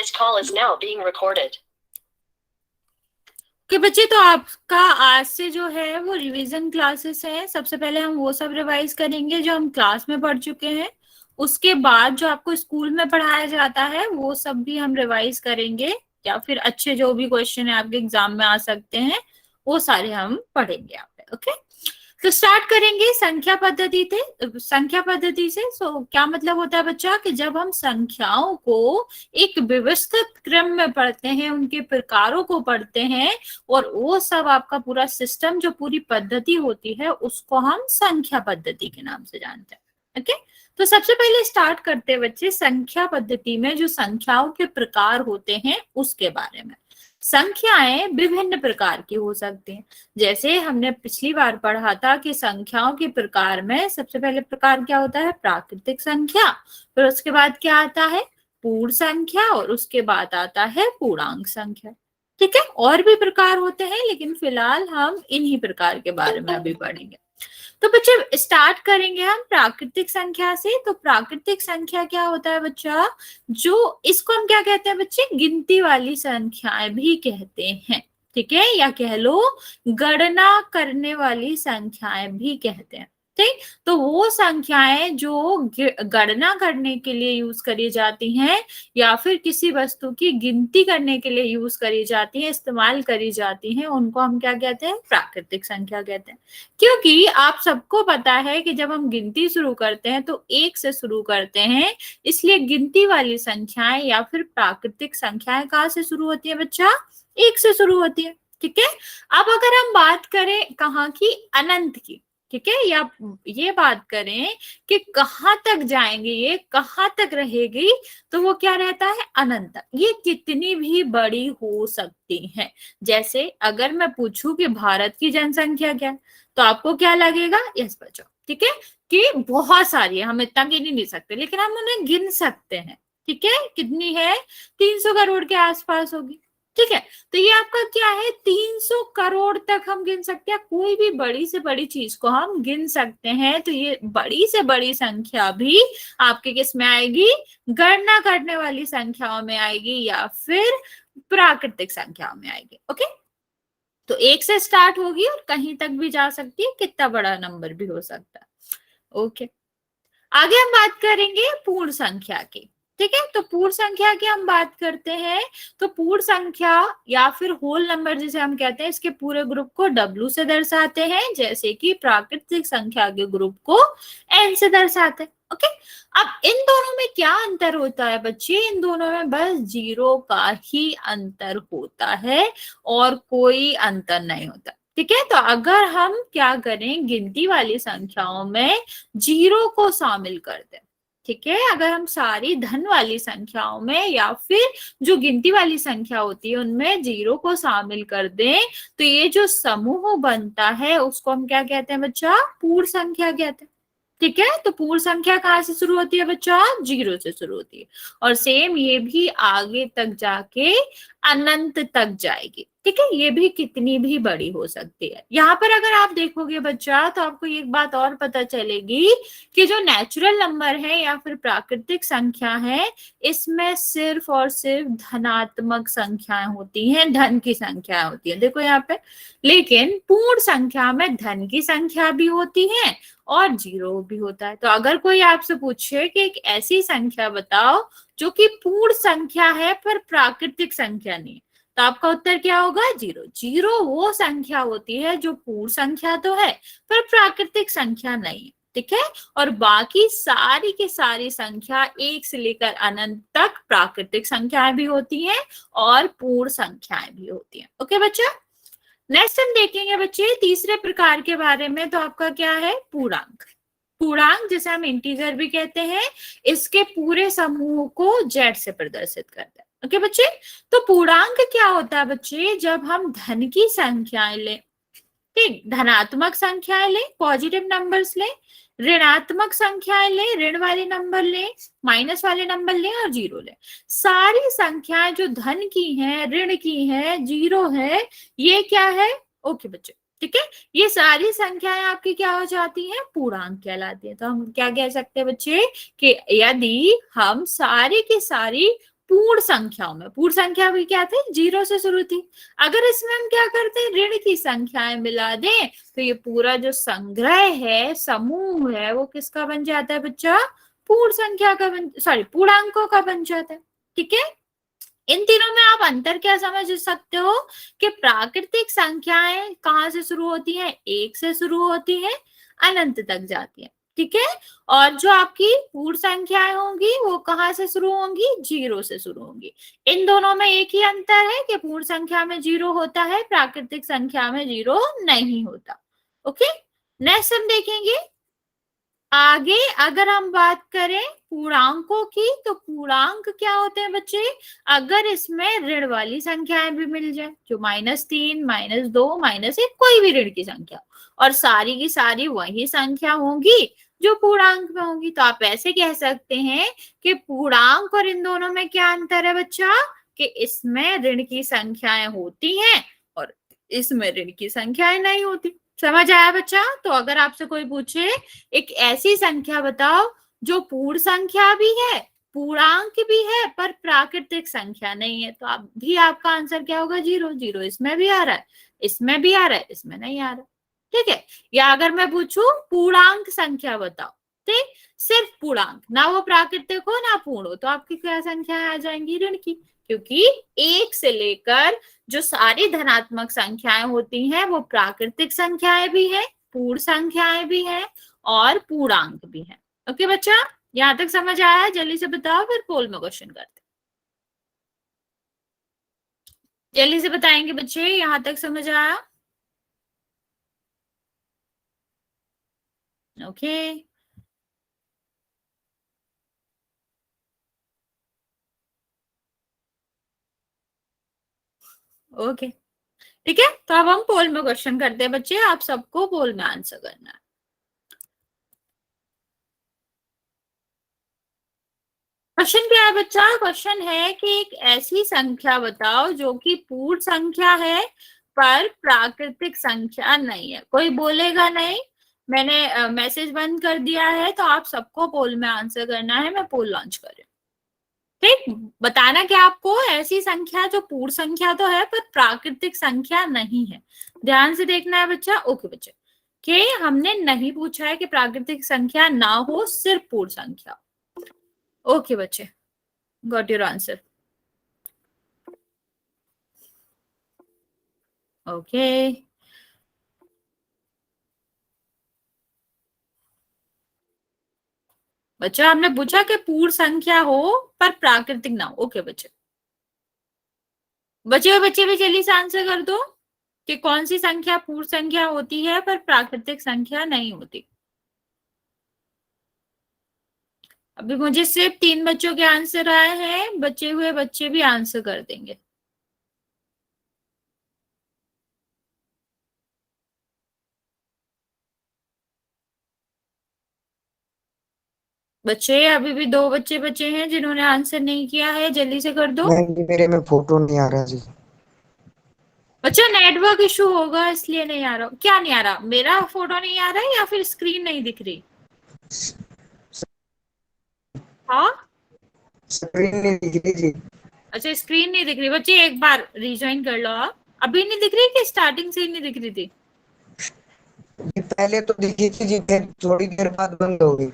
This call is now being recorded. कि बच्चे तो आपका आज से जो है वो रिवीजन क्लासेस हैं। सबसे पहले हम वो सब रिवाइज करेंगे जो हम क्लास में पढ़ चुके हैं। उसके बाद जो आपको स्कूल में पढ़ाया जाता है वो सब भी हम रिवाइज करेंगे, या फिर अच्छे जो भी क्वेश्चन है आपके एग्जाम में आ सकते हैं वो सारे हम पढ़ेंगे यहाँ पे। ओके, तो स्टार्ट करेंगे संख्या पद्धति से। सो क्या मतलब होता है बच्चा कि जब हम संख्याओं को एक व्यवस्थित क्रम में पढ़ते हैं, उनके प्रकारों को पढ़ते हैं और वो सब आपका पूरा सिस्टम जो पूरी पद्धति होती है उसको हम संख्या पद्धति के नाम से जानते हैं। ओके, तो सबसे पहले स्टार्ट करते हैं बच्चे संख्या पद्धति में जो संख्याओं के प्रकार होते हैं उसके बारे में। संख्याएं विभिन्न प्रकार की हो सकती हैं। जैसे हमने पिछली बार पढ़ा था कि संख्याओं के प्रकार में सबसे पहले प्रकार क्या होता है, प्राकृतिक संख्या, फिर उसके बाद क्या आता है, पूर्ण संख्या, और उसके बाद आता है पूर्णांक संख्या। ठीक है, और भी प्रकार होते हैं लेकिन फिलहाल हम इन्हीं प्रकार के बारे में अभी पढ़ेंगे। तो बच्चे स्टार्ट करेंगे हम प्राकृतिक संख्या से। तो प्राकृतिक संख्या क्या होता है बच्चा, जो इसको हम क्या कहते हैं बच्चे, गिनती वाली संख्याएं भी कहते हैं। ठीक है, या कह लो गणना करने वाली संख्याएं भी कहते हैं। ठीक, तो वो संख्याएं जो गणना करने के लिए यूज करी जाती हैं या फिर किसी वस्तु की गिनती करने के लिए यूज करी जाती हैं, इस्तेमाल करी जाती हैं, उनको हम क्या कहते हैं, प्राकृतिक संख्या कहते हैं। क्योंकि आप सबको पता है कि जब हम गिनती शुरू करते हैं तो एक से शुरू करते हैं, इसलिए गिनती वाली संख्याएं या फिर प्राकृतिक संख्याएं कहाँ से शुरू होती है बच्चा, एक से शुरू होती है। ठीक है, अब अगर हम बात करें कहाँ की, अनंत की, ठीक है, या ये बात करें कि कहाँ तक जाएंगे, ये कहाँ तक रहेगी, तो वो क्या रहता है, अनंत तक। ये कितनी भी बड़ी हो सकती है। जैसे अगर मैं पूछूं कि भारत की जनसंख्या क्या है, तो आपको क्या लगेगा, यस बच्चों, ठीक है, कि बहुत सारी है, हम इतना गिन ही नहीं सकते, लेकिन हम उन्हें गिन सकते हैं। ठीक है, कितनी है, 300 करोड़ के आसपास होगी। ठीक है, तो ये आपका क्या है, 300 करोड़ तक हम गिन सकते हैं। कोई भी बड़ी से बड़ी चीज को हम गिन सकते हैं। तो ये बड़ी से बड़ी संख्या भी आपके किस में आएगी, गणना करने वाली संख्याओं में आएगी या फिर प्राकृतिक संख्याओं में आएगी। ओके, तो एक से स्टार्ट होगी और कहीं तक भी जा सकती है, कितना बड़ा नंबर भी हो सकता है। ओके, आगे हम बात करेंगे पूर्ण संख्या की। ठीक है, तो पूर्ण संख्या की हम बात करते हैं। तो पूर्ण संख्या या फिर होल नंबर जिसे हम कहते हैं, इसके पूरे ग्रुप को W से दर्शाते हैं, जैसे कि प्राकृतिक संख्या के ग्रुप को N से दर्शाते हैं। ओके, अब इन दोनों में क्या अंतर होता है बच्चे, इन दोनों में बस जीरो का ही अंतर होता है और कोई अंतर नहीं होता। ठीक है, तो अगर हम क्या करें, गिनती वाली संख्याओं में जीरो को शामिल कर दें, ठीक है, अगर हम सारी धन वाली संख्याओं में या फिर जो गिनती वाली संख्या होती है उनमें जीरो को शामिल कर दें, तो ये जो समूह बनता है उसको हम क्या कहते हैं बच्चा, पूर्ण संख्या कहते हैं। ठीक है, तो पूर्ण संख्या कहाँ से शुरू होती है बच्चा, जीरो से शुरू होती है, और सेम ये भी आगे तक जाके अनंत तक जाएगी। ठीक है, ये भी कितनी भी बड़ी हो सकती है। यहाँ पर अगर आप देखोगे बच्चा तो आपको एक बात और पता चलेगी कि जो नेचुरल नंबर है या फिर प्राकृतिक संख्या है, इसमें सिर्फ और सिर्फ धनात्मक संख्याएं होती हैं, धन की संख्या होती है, देखो यहाँ पे। लेकिन पूर्ण संख्या में धन की संख्या भी होती है और जीरो भी होता है। तो अगर कोई आपसे पूछे कि एक ऐसी संख्या बताओ जो कि पूर्ण संख्या है पर प्राकृतिक संख्या नहीं, तो आपका उत्तर क्या होगा, जीरो। जीरो वो संख्या होती है जो पूर्ण संख्या तो है पर प्राकृतिक संख्या नहीं है। ठीक है, और बाकी सारी की सारी संख्या एक से लेकर अनंत तक प्राकृतिक संख्याएं भी होती हैं और पूर्ण संख्याएं भी होती हैं। ओके बच्चा, नेक्स्ट हम देखेंगे बच्चे तीसरे प्रकार के बारे में। तो आपका क्या है, पूर्णांक। पूर्णांक जिसे हम इंटीजर भी कहते हैं, इसके पूरे समूह को जेड से प्रदर्शित करते हैं। ओके बच्चे, तो पूर्णांक क्या होता है बच्चे, जब हम धन की संख्याएं लें, ठीक, धनात्मक संख्याएं लें, पॉजिटिव नंबर्स लें, ऋणात्मक संख्याएं लें, ऋण वाले नंबर लें, माइनस वाले नंबर लें और जीरो लें, सारी संख्याएं जो धन की हैं, ऋण की हैं, जीरो है, ये क्या है, ओके बच्चे, ठीक है, ये सारी संख्याएं आपकी क्या हो जाती हैं, पूर्णांक कहलाती है। तो हम क्या कह सकते हैं बच्चे कि यदि हम सारी की सारी पूर्ण संख्याओं में, पूर्ण संख्या भी क्या थी, 0 से शुरू थी। अगर इसमें हम क्या करते हैं, ऋण की संख्याएं मिला दें तो ये पूरा जो संग्रह है, समूह है, वो किसका बन जाता है बच्चा, पूर्ण संख्या का सॉरी पूर्णांकों का बन जाता है। ठीक है, इन तीनों में आप अंतर क्या समझ सकते हो कि प्राकृतिक संख्याएं कहाँ से शुरू होती हैं, 1 से शुरू होती हैं, अनंत तक जाती है। ठीक है, और जो आपकी पूर्ण संख्याएं होंगी वो कहाँ से शुरू होंगी, 0 से शुरू होंगी। इन दोनों में एक ही अंतर है कि पूर्ण संख्या में 0 होता है, प्राकृतिक संख्या में 0 नहीं होता। ओके, नेक्स्ट हम देखेंगे आगे। अगर हम बात करें पूर्णांकों की, तो पूर्णांक क्या होते हैं बच्चे, अगर इसमें ऋण वाली संख्याएं भी मिल जाए, जो -3, -2, -1, कोई भी ऋण की संख्या, और सारी की सारी वही संख्या होंगी जो पूर्णांक में होंगी, तो आप ऐसे कह सकते हैं कि पूर्णांक और इन दोनों में क्या अंतर है बच्चा, कि इसमें ऋण की संख्याएं होती हैं और इसमें ऋण की संख्याएं नहीं होती। समझ आया बच्चा? तो अगर आपसे कोई पूछे एक ऐसी संख्या बताओ जो पूर्ण संख्या भी है, पूर्णांक भी है, पर प्राकृतिक संख्या नहीं है, तो आप भी आपका आंसर क्या होगा, 0। 0 इसमें भी आ रहा है, इसमें भी आ रहा है, इसमें नहीं आ रहा। ठीक है, या अगर मैं पूछूं पूर्णांक संख्या बताओ, ठीक, सिर्फ पूर्णांक, ना वो प्राकृतिक हो ना पूर्ण हो, तो आपकी क्या संख्या आ जाएंगी, ऋण की, क्योंकि 1 से लेकर जो सारी धनात्मक संख्याएं होती हैं वो प्राकृतिक संख्याएं भी हैं, पूर्ण संख्याएं भी हैं और पूर्णांक भी हैं। ओके बच्चा, यहां तक समझ आया? जल्दी से बताओ, फिर पोल में क्वेश्चन करते। जल्दी से बताएंगे बच्चे, यहां तक समझ आया? ओके, ओके, ठीक है। तो अब हम पोल में क्वेश्चन करते हैं बच्चे, आप सबको पोल में आंसर करना है। क्वेश्चन क्या है बच्चा, क्वेश्चन है कि एक ऐसी संख्या बताओ जो कि पूर्ण संख्या है पर प्राकृतिक संख्या नहीं है। कोई बोलेगा नहीं, मैंने मैसेज बंद कर दिया है, तो आप सबको पोल में आंसर करना है। मैं पोल लॉन्च कर रही हूँ। ठीक, बताना क्या आपको, ऐसी संख्या जो पूर्ण संख्या तो है पर प्राकृतिक संख्या नहीं है। ध्यान से देखना है बच्चा। ओके बच्चे, कि हमने नहीं पूछा है कि प्राकृतिक संख्या ना हो, सिर्फ पूर्ण संख्या। ओके बच्चे, गॉट योर आंसर। ओके, बच्चा हमने पूछा कि पूर्ण संख्या हो पर प्राकृतिक ना हो। ओके बच्चे, बच्चे भी जल्दी से आंसर कर दो कि कौन सी संख्या पूर्ण संख्या होती है पर प्राकृतिक संख्या नहीं होती। अभी मुझे सिर्फ 3 बच्चों के आंसर आए हैं, बचे हुए बच्चे भी आंसर कर देंगे। बच्चे अभी भी 2 बच्चे बचे हैं जिन्होंने आंसर नहीं किया है, जल्दी से कर दो। नहीं, मेरे में फोटो नहीं आ रहा जी। बच्चा नेटवर्क इशू होगा इसलिए नहीं आ रहा। क्या नहीं आ रहा, मेरा फोटो नहीं आ रहा है या फिर स्क्रीन नहीं दिख रही? हाँ, स्क्रीन नहीं दिख रही जी। अच्छा स्क्रीन नहीं दिख रही। बच्चे एक बार रिज्वाइन कर लो आप। अभी नहीं दिख रही कि स्टार्टिंग से ही नहीं दिख रही थी? ये पहले तो दिखी थी जी, फिर थोड़ी देर बाद बंद हो गई।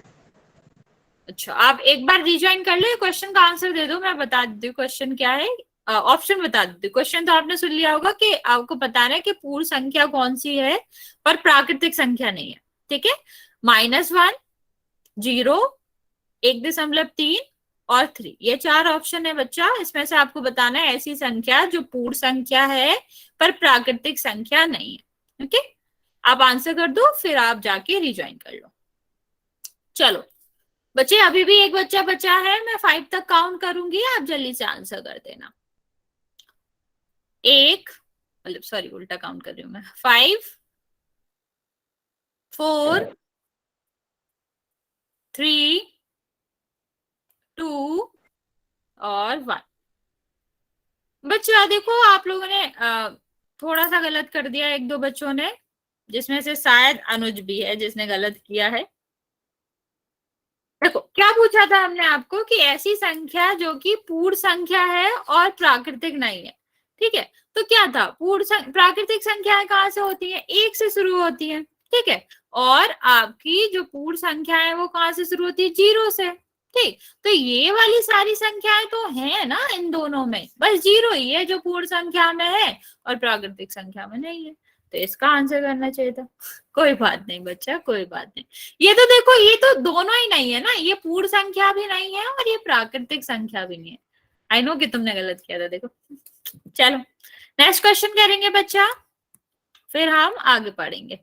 अच्छा, आप एक बार रिज्वाइन कर लो, क्वेश्चन का आंसर दे दो, मैं बता देती हूँ क्वेश्चन क्या है। ऑप्शन बता देती हूँ। क्वेश्चन तो आपने सुन लिया होगा कि आपको बताना है कि पूर्ण संख्या कौन सी है पर प्राकृतिक संख्या नहीं है। ठीक है, -1, 0, 1.3 और 3, ये 4 ऑप्शन है बच्चा। इसमें से आपको बताना है ऐसी संख्या जो पूर्ण संख्या है पर प्राकृतिक संख्या नहीं है। ओके, आप आंसर कर दो, फिर आप जाके रिज्वाइन कर लो। चलो बच्चे, अभी भी एक बच्चा बचा है, मैं 5 तक काउंट करूंगी, आप जल्दी से आंसर कर देना। 1, मतलब सॉरी उल्टा काउंट कर रही हूं मैं, 5, 4, 3, 2 और 1। बच्चा देखो, आप लोगों ने थोड़ा सा गलत कर दिया, 1-2 बच्चों ने, जिसमें से शायद अनुज भी है जिसने गलत किया है। देखो क्या पूछा था हमने आपको कि ऐसी संख्या जो कि पूर्ण संख्या है और प्राकृतिक नहीं है, ठीक है। तो क्या था, प्राकृतिक संख्याएं कहाँ से होती है, एक से शुरू होती है, ठीक है। और आपकी जो पूर्ण संख्या है वो कहाँ से शुरू होती है, 0 से, ठीक। तो ये वाली सारी संख्याएं तो है ना इन दोनों में, बस 0 ही है जो पूर्ण संख्या में है और प्राकृतिक संख्या में नहीं है। तो इसका आंसर करना चाहिए था। कोई बात नहीं बच्चा, कोई बात नहीं। ये तो देखो, ये तो दोनों ही नहीं है ना, ये पूर्ण संख्या भी नहीं है और ये प्राकृतिक संख्या भी नहीं है। आई नो कि तुमने गलत किया था, देखो। चलो नेक्स्ट क्वेश्चन करेंगे बच्चा, फिर हम आगे पढ़ेंगे।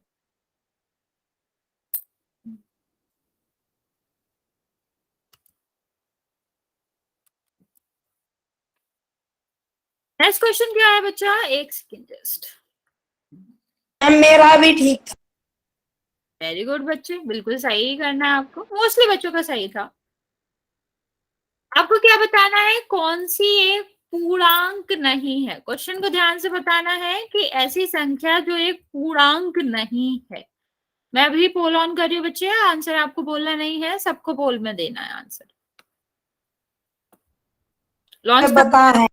नेक्स्ट क्वेश्चन क्या है बच्चा, एक सेकेंड जस्ट। मेरा भी ठीक था। वेरी गुड बच्चे, बिल्कुल सही करना है आपको, मोस्टली बच्चों का सही था। आपको क्या बताना है, कौन सी एक पूर्णांक नहीं है। क्वेश्चन को ध्यान से बताना है कि ऐसी संख्या जो एक पूर्णांक नहीं है। मैं अभी पोल ऑन कर रही हूँ बच्चे, आंसर आपको बोलना नहीं है, सबको पोल में देना है आंसर। लॉन्च बता है।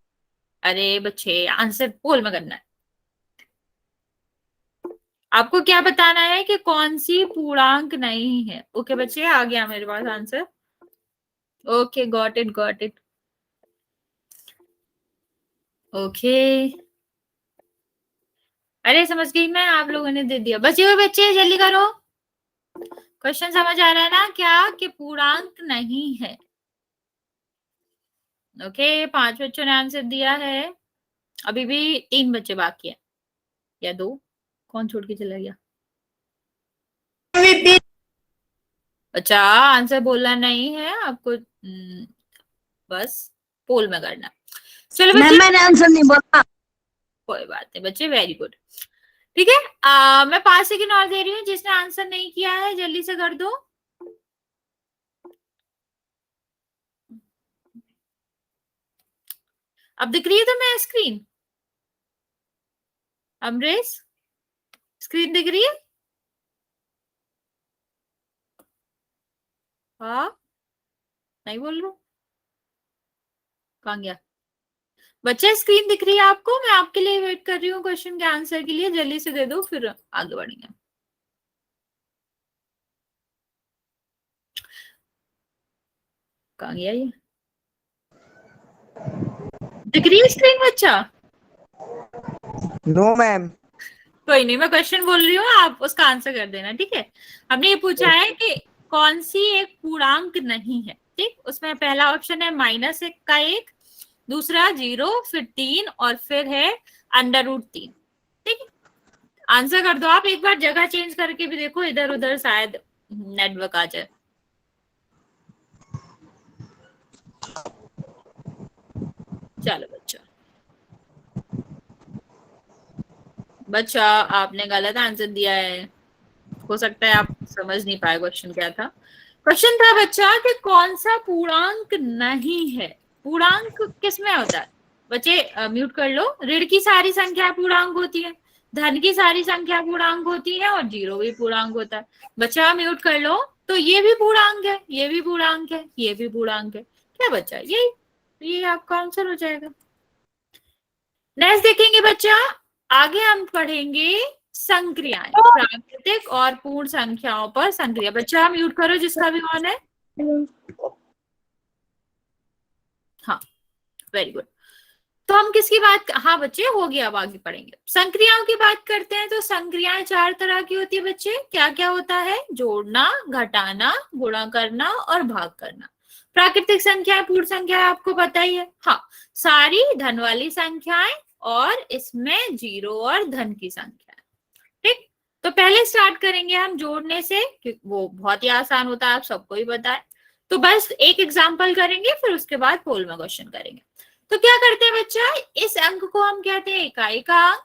अरे बच्चे आंसर पोल में करना है। आपको क्या बताना है कि कौन सी पूर्णांक नहीं है। ओके बच्चे, आ गया मेरे पास answer. Okay, got it, got it. Okay, अरे समझ गई मैं, आप लोगों ने दे दिया। बचे हुए बच्चे जल्दी करो, क्वेश्चन समझ आ रहा है ना क्या, कि पूर्णांक नहीं है। ओके, 5 बच्चों ने आंसर दिया है, अभी भी 3 बच्चे बाकी है, या 2, कौन छोड़ के चला गया। अच्छा, आंसर बोलना नहीं है आपको, बस पोल में करना। चलो बच्चे, मैंने आंसर नहीं बोला। कोई बात नहीं बच्चे, वेरी गुड, ठीक है। मैं 5 सेकंड और दे रही हूँ, जिसने आंसर नहीं किया है जल्दी से कर दो। अब दिख रही है तुम्हें स्क्रीन, अमरेश स्क्रीन दिख रही है? हाँ, नहीं बोल रहा, कहाँ गया बच्चा? स्क्रीन दिख रही है आपको? मैं आपके लिए वेट कर रही हूँ क्वेश्चन के आंसर के लिए, जल्दी से दे दो फिर आगे बढ़ेंगे। कहाँ गया ये? दिख रही है स्क्रीन बच्चा? No ma'am. कोई नहीं, मैं क्वेश्चन बोल रही हूँ, आप उसका आंसर कर देना, ठीक है। हमने ये पूछा है कि कौन सी एक पूर्णांक नहीं है, ठीक। उसमें पहला ऑप्शन है -1 का 1, दूसरा 0, फिर 3 और फिर है √3, ठीक है। आंसर कर दो आप, एक बार जगह चेंज करके भी देखो, इधर उधर शायद नेटवर्क आ जाए। चलो बच्चा आपने गलत आंसर दिया है, हो सकता है आप समझ नहीं पाए क्वेश्चन क्या था। क्वेश्चन था बच्चा कि कौन सा पूर्णांक नहीं है। पूर्णांक किसमें होता है बच्चे? म्यूट कर लो। ऋण की सारी संख्या पूर्णांक होती है, धन की सारी संख्या पूर्णांक होती है और 0 भी पूर्णांक होता है। बच्चा म्यूट कर लो। तो ये भी पूर्णांक है, ये भी पूर्णांक है, ये भी पूर्णांक है, क्या बच्चा? ये आपका आंसर हो जाएगा। नेक्स्ट देखेंगे बच्चा, आगे हम पढ़ेंगे संक्रियाएं, प्राकृतिक और पूर्ण संख्याओं पर संक्रिया। बच्चा म्यूट करो जिसका भी ऑन है। हाँ, वेरी गुड। तो हम किसकी बात, हाँ बच्चे हो गया, अब आगे पढ़ेंगे। संक्रियाओं की बात करते हैं। तो संक्रियाएं 4 तरह की होती है बच्चे। क्या क्या होता है? जोड़ना, घटाना, गुणा करना और भाग करना। प्राकृतिक संख्याएं, पूर्ण संख्या आपको पता ही है, हाँ, सारी धन वाली संख्याएं और इसमें 0 और धन की संख्या, ठीक। तो पहले स्टार्ट करेंगे हम जोड़ने से, वो बहुत ही आसान होता है, आप सबको ही पता है। तो बस एक एग्जांपल करेंगे, फिर उसके बाद पोल में क्वेश्चन करेंगे। तो क्या करते हैं बच्चा, इस अंक को हम कहते हैं इकाई का अंक,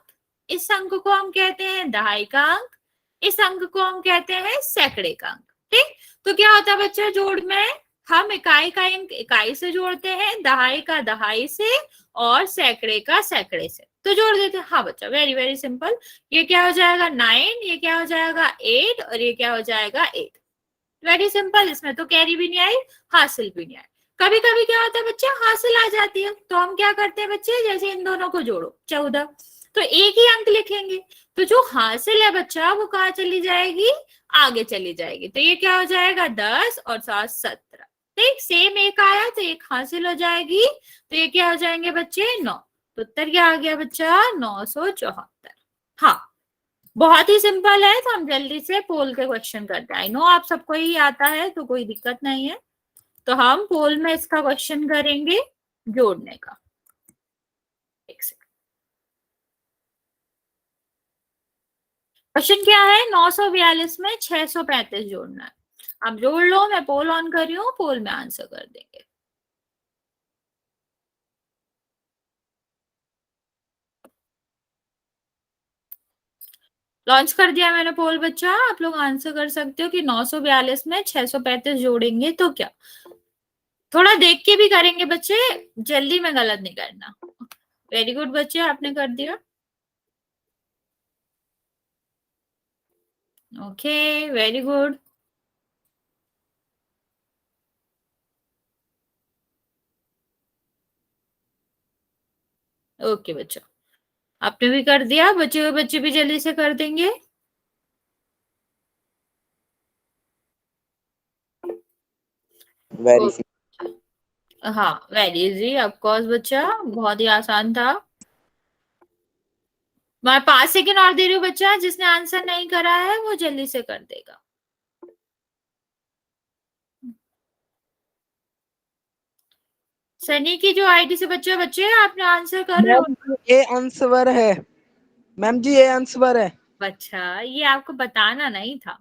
इस अंक को हम कहते हैं दहाई का अंक, इस अंक को हम कहते हैं सैकड़े का अंक, ठीक। तो क्या होता है बच्चा, जोड़ में हम इकाई का अंक इकाई से जोड़ते हैं, दहाई का दहाई से और सैकड़े का सैकड़े से, तो जोड़ देते हैं। हाँ बच्चा, वेरी वेरी सिंपल। ये क्या हो जाएगा 9, ये क्या हो जाएगा 8 और ये क्या हो जाएगा 8। वेरी सिंपल, इसमें तो कैरी भी नहीं आई, हासिल भी नहीं आई। कभी कभी क्या होता है बच्चे, हासिल आ जाती है, तो हम क्या करते हैं बच्चे, जैसे इन दोनों को जोड़ो 14, तो एक ही अंक लिखेंगे। तो जो हासिल है बच्चा वो कहाँ चली जाएगी, आगे चली जाएगी। तो ये क्या हो जाएगा, 10 और 7 17। ठीक, सेम एक आया तो एक हासिल हो जाएगी, तो ये क्या हो जाएंगे बच्चे, 9। तो उत्तर क्या आ गया बच्चा, 974। हाँ, बहुत ही सिंपल है। तो हम जल्दी से पोल के क्वेश्चन करते हैं। आई नो आप सबको ही आता है तो कोई दिक्कत नहीं है। तो हम पोल में इसका क्वेश्चन करेंगे जोड़ने का। एक सेकंड, क्वेश्चन क्या है, 942 में 635 जोड़ना है। अब जोड़ लो, मैं पोल ऑन कर रही हूँ, पोल में आंसर कर देंगे। लॉन्च कर दिया मैंने पोल बच्चा, आप लोग आंसर कर सकते हो कि 942 में 635 जोड़ेंगे तो क्या। थोड़ा देख के भी करेंगे बच्चे, जल्दी में गलत नहीं करना। वेरी गुड बच्चे, आपने कर दिया। Okay, very good. ओके बच्चों, आपने भी कर दिया, बचे हुए बच्चे भी जल्दी से कर देंगे। वेरी हाँ, वेरी इजी, ऑफ कोर्स बच्चा, बहुत ही आसान था। मैं 5 सेकंड और दे रही हूँ बच्चा, जिसने आंसर नहीं करा है वो जल्दी से कर देगा। सनी की जो आईडी से बच्चे बच्चे आपने आंसर कर रहे हो। ये आंसर है मैम जी, ये आंसर है। अच्छा, ये आपको बताना नहीं था।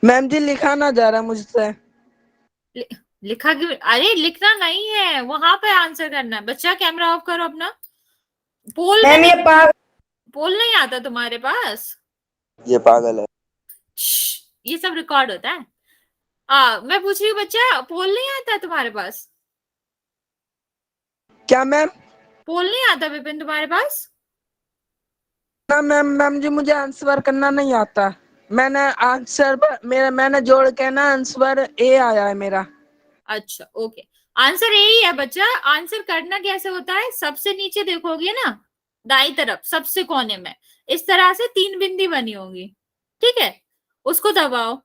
मैम जी लिखा ना जा रहा मुझसे। लिखा कि, अरे लिखना नहीं है, वहां पे आंसर करना है बच्चा। कैमरा ऑफ करो अपना। पोल में ये पोल नहीं आता तुम्हारे पास। ये पागल है। ये सब रिकॉर्ड होता है। मैं पूछ रही हूँ बच्चा, पोल नहीं आता तुम्हारे पास। क्या मैम? पोल नहीं आता विपिन तुम्हारे पास। ना मैम, मैम जी मुझे आंसर करना नहीं आता। मैंने जोड़ के ना आंसर ए आया है मेरा। अच्छा ओके, आंसर यही है बच्चा। आंसर करना कैसे होता है, सबसे नीचे देखोगे ना, दाई तरफ सबसे कोने में इस तरह से 3 बिंदी बनी होगी, ठीक है, उसको दबाओ।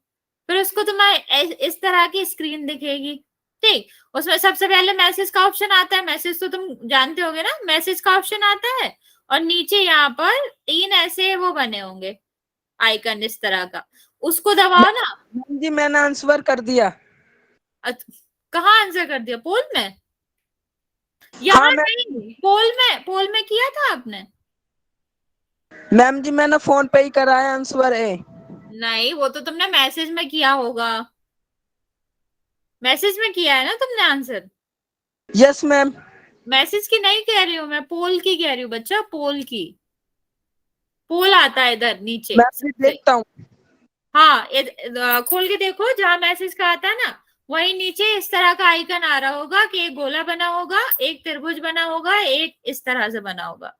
फिर उसको तुम्हारे इस तरह की स्क्रीन दिखेगी। ठीक, उसमें सबसे पहले मैसेज का ऑप्शन आता है। मैसेज तो तुम जानते होगे ना, मैसेज का ऑप्शन आता है। और नीचे यहाँ पर 3 ऐसे वो बने होंगे आइकन इस तरह का, उसको दबाओ ना। मैम जी मैंने आंसर कर दिया। कहाँ आंसर कर दिया, पोल में? हाँ यहाँ मैम। नहीं, पोल में किया था आपने। मैम जी मैंने फोन पे ही कराया आंसर ए। नहीं, वो तो तुमने मैसेज में किया होगा। मैसेज में किया है ना तुमने आंसर। Yes ma'am. मैसेज की नहीं कह रही हूँ मैं, पोल की कह रही हूँ बच्चा, पोल की। पोल आता है इधर नीचे मैम जी सबसे। देखता हूँ। हाँ, खोल के देखो, जहां मैसेज का आता है ना, वही नीचे इस तरह का आइकन आ रहा होगा कि एक गोला बना होगा, एक त्रिभुज बना होगा, एक इस तरह से बना होगा।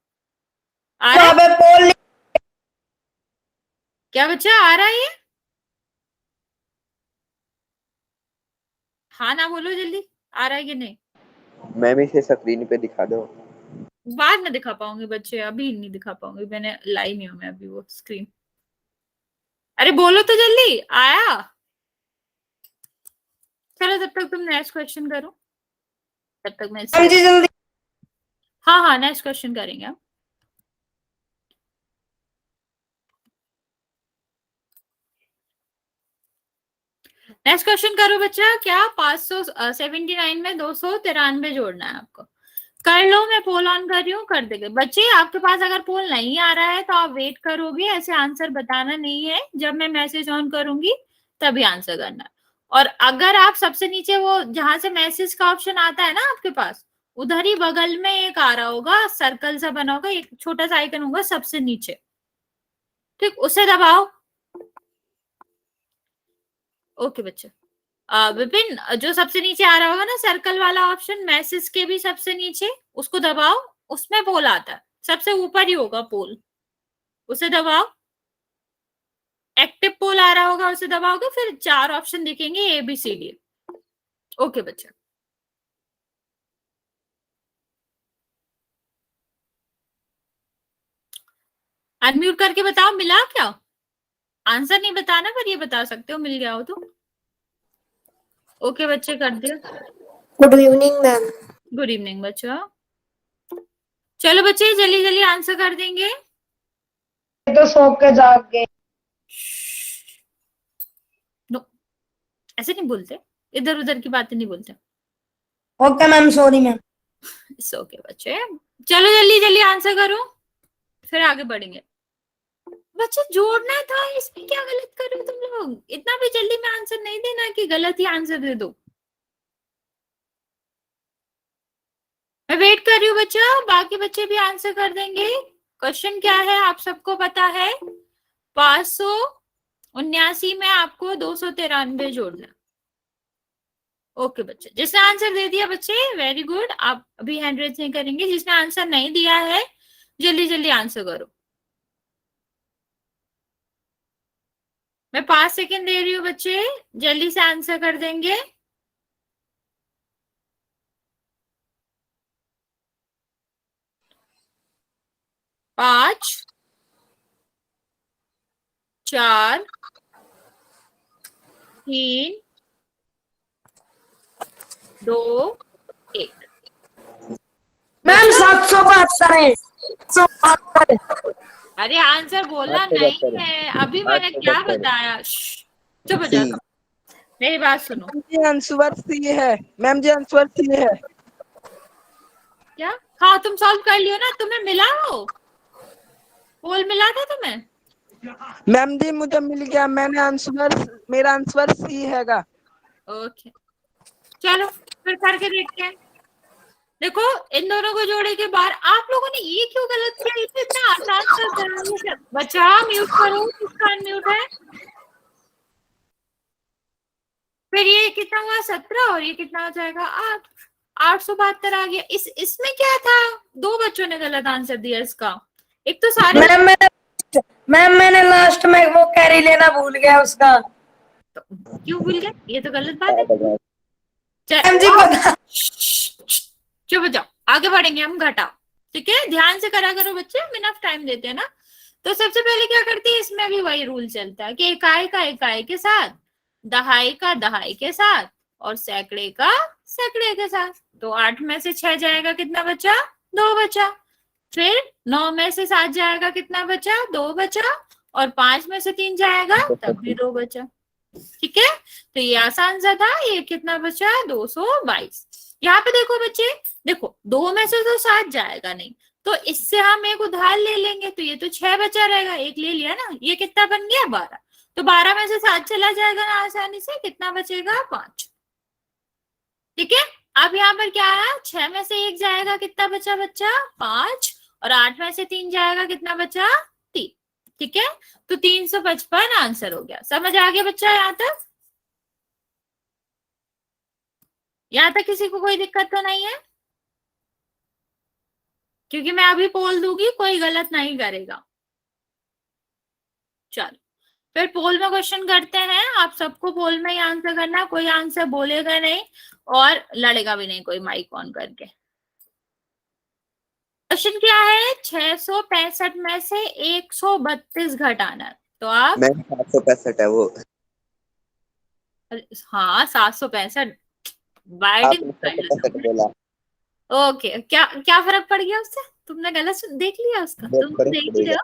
आ रहा है क्या बच्चा, आ रहा है ये? हाँ ना बोलो जल्दी, आ रहा है कि नहीं? मैम इसे स्क्रीन पे दिखा दो। बाद में दिखा पाऊंगी बच्चे, अभी नहीं दिखा पाऊंगी, मैंने लाई नहीं हूं मैं अभी वो स्क्रीन। अरे बोलो तो जल्दी, आया? चलो तब तक तुम नेक्स्ट क्वेश्चन करो, तब तक मैं जल्दी। हाँ हाँ, नेक्स्ट क्वेश्चन करेंगे हम। नेक्स्ट क्वेश्चन करो बच्चा। क्या 579 में 293 जोड़ना है आपको। कर लो, मैं पोल ऑन कर रही हूँ, कर देंगे बच्चे। आपके पास अगर पोल नहीं आ रहा है तो आप वेट करोगे, ऐसे आंसर बताना नहीं है। जब मैं मैसेज ऑन करूंगी तभी आंसर करना है। और अगर आप सबसे नीचे वो जहां से मैसेज का ऑप्शन आता है ना आपके पास, उधर ही बगल में एक आ रहा होगा, सर्कल सा बना होगा, एक छोटा सा आइकन होगा सबसे नीचे, ठीक, उसे दबाओ। ओके बच्चे, विपिन, जो सबसे नीचे आ रहा होगा ना सर्कल वाला ऑप्शन, मैसेज के भी सबसे नीचे, उसको दबाओ। उसमें पोल आता है, सबसे ऊपर ही होगा पोल, उसे दबाओ। एक्टिव पोल आ रहा होगा, उसे दबाओगे, फिर 4 ऑप्शन दिखेंगे ABCD। ओके बच्चा, अनम्यूट करके बताओ मिला क्या? आंसर नहीं बताना, पर ये बता सकते हो मिल गया हो तो। ओके बच्चे, कर दिया। Good evening ma'am. Good evening बच्चा। चलो बच्चे जल्दी जल्दी आंसर कर देंगे। तो सो के जाग गए। नो, ऐसे नहीं बोलते, इधर उधर की बातें नहीं बोलते। Okay ma'am, sorry ma'am. It's okay बच्चे, चलो जल्दी जल्दी आंसर करो, फिर आगे बढ़ेंगे। बच्चे जोड़ना था, इसमें क्या गलत कर रहे हो तुम लोग? इतना भी जल्दी में आंसर नहीं देना कि गलत ही आंसर दे दो। मैं वेट कर रही हूँ बच्चा, बाकी बच्चे भी आंसर कर देंगे। क्वेश्चन क्या है आप सबको पता है, 579 में आपको 293 जोड़ना। ओके बच्चे, जिसने आंसर दे दिया बच्चे वेरी गुड, आप अभी हैंड रेज नहीं करेंगे। जिसने आंसर नहीं दिया है जल्दी जल्दी आंसर करो। मैं 5 सेकेंड दे रही हूँ बच्चे, जल्दी से आंसर कर देंगे। 5 4 3 2 1। मैम 772 है। 772। अरे आंसर बोलना नहीं है, अभी मैंने क्या बताया। चुप हो जाओ, मेरी बात सुनो। मैम जी आंसर सी है। मैम जी आंसर सी है। क्या? हाँ तुम सॉल्व कर लियो ना, तुम्हें मिला हो पोल मिला था तुम्हें? मैम जी मुझे मिल गया, मैंने आंसर, मेरा आंसर सी हैगा। ओके चलो फिर करके देखते हैं। देखो इन दोनों को जोड़े के बाद आप लोगों ने ये क्यों गलत किया, ये तो इतना आसान सा था। बच्चा म्यूट करो, किसका अनम्यूट है? फिर ये कितना हुआ 17, और ये कितना हो जाएगा 8। 872 आ गया। इसमें क्या था, 2 बच्चों ने गलत आंसर दिया इसका। एक तो सारे मैंने लास्ट में वो कैरी लेना भूल गया उसका। तो, क्यों भूल गए? ये तो गलत बात है। मैम जी पता। चुप हो जाओ, आगे बढ़ेंगे हम, घटाओ। ठीक है, ध्यान से करा करो बच्चे, हम इनफ टाइम देते हैं ना। तो सबसे पहले क्या करते हैं, इसमें भी वही रूल चलता है कि इकाई का इकाई के साथ, दहाई का दहाई के साथ, और सैकड़े का सैकड़े के साथ। तो 8 में से 6 जाएगा, कितना बचा? 2 बचा। फिर 9 में से 7 जाएगा, कितना बचा? 2 बचा। और 5 में से 3 जाएगा, तब भी 2 बचा। ठीक है, तो ये आसान सा था। ये कितना बचा? 222। यहाँ पे देखो बच्चे, देखो 2 में से तो 7 जाएगा नहीं, तो इससे हम एक उधार ले लेंगे, तो ये तो 6 बचा रहेगा, एक ले लिया ना। ये कितना बन गया? 12। तो 12 में से 7 चला जाएगा ना आसानी से, कितना बचेगा? 5। ठीक है, अब यहाँ पर क्या है, 6 में से 1 जाएगा, कितना बचा बच्चा? 5। और 8 में से 3 जाएगा, कितना बचा? 3। ठीक है, तो 355 आंसर हो गया। समझ आ गया बच्चा यहाँ तक? यहाँ तक किसी को कोई दिक्कत तो नहीं है? क्योंकि मैं अभी पोल दूंगी, कोई गलत नहीं करेगा। चलो फिर पोल में क्वेश्चन करते हैं। आप सबको पोल में ही आंसर करना है, कोई आंसर बोलेगा नहीं और लड़ेगा भी नहीं कोई माइक ऑन करके। क्वेश्चन क्या है, 665 में से 132 घटाना है। तो आप, मैम 765 है वो। हाँ 765 आपने 765 बोला। ओके, क्या क्या फर्क पड़ गया उससे? तुमने गलत देख लिया उसका, बहुत तुम फर्क देख ही पड़ेगा। रहे हो।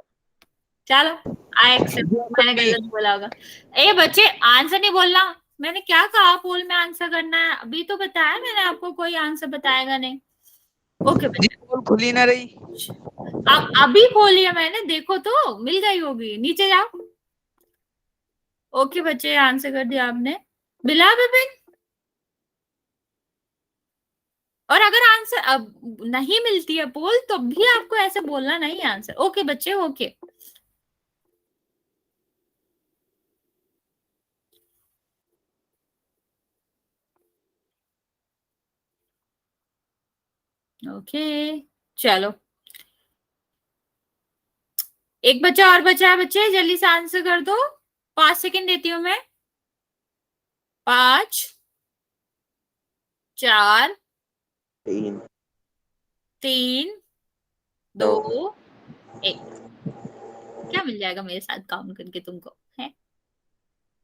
चलो आई एक्सेप्ट, मैंने गलत बोला होगा। ए बच्चे आंसर नहीं बोलना, मैंने क्या कहा पोल में आंसर करना है, अभी तो बताया मैंने आपको, कोई आंसर बताएगा नहीं। ओके बच्चे, पोल खुली ना रही। अब अभी खोलिए मैंने, देखो तो मिल गई होगी, नीचे जाओ। ओके बच्चे, आंसर कर दिया आपने, मिला विपिन? और अगर आंसर अब नहीं मिलती है पोल, तो भी आपको ऐसे बोलना नहीं आंसर। ओके बच्चे, ओके। ओके चलो, एक बच्चा और बचा है बच्चे, जल्दी से आंसर कर दो। 5 सेकंड देती हूँ मैं। 5 4 3 3 2 1। क्या मिल जाएगा मेरे साथ काउंट करके तुमको है?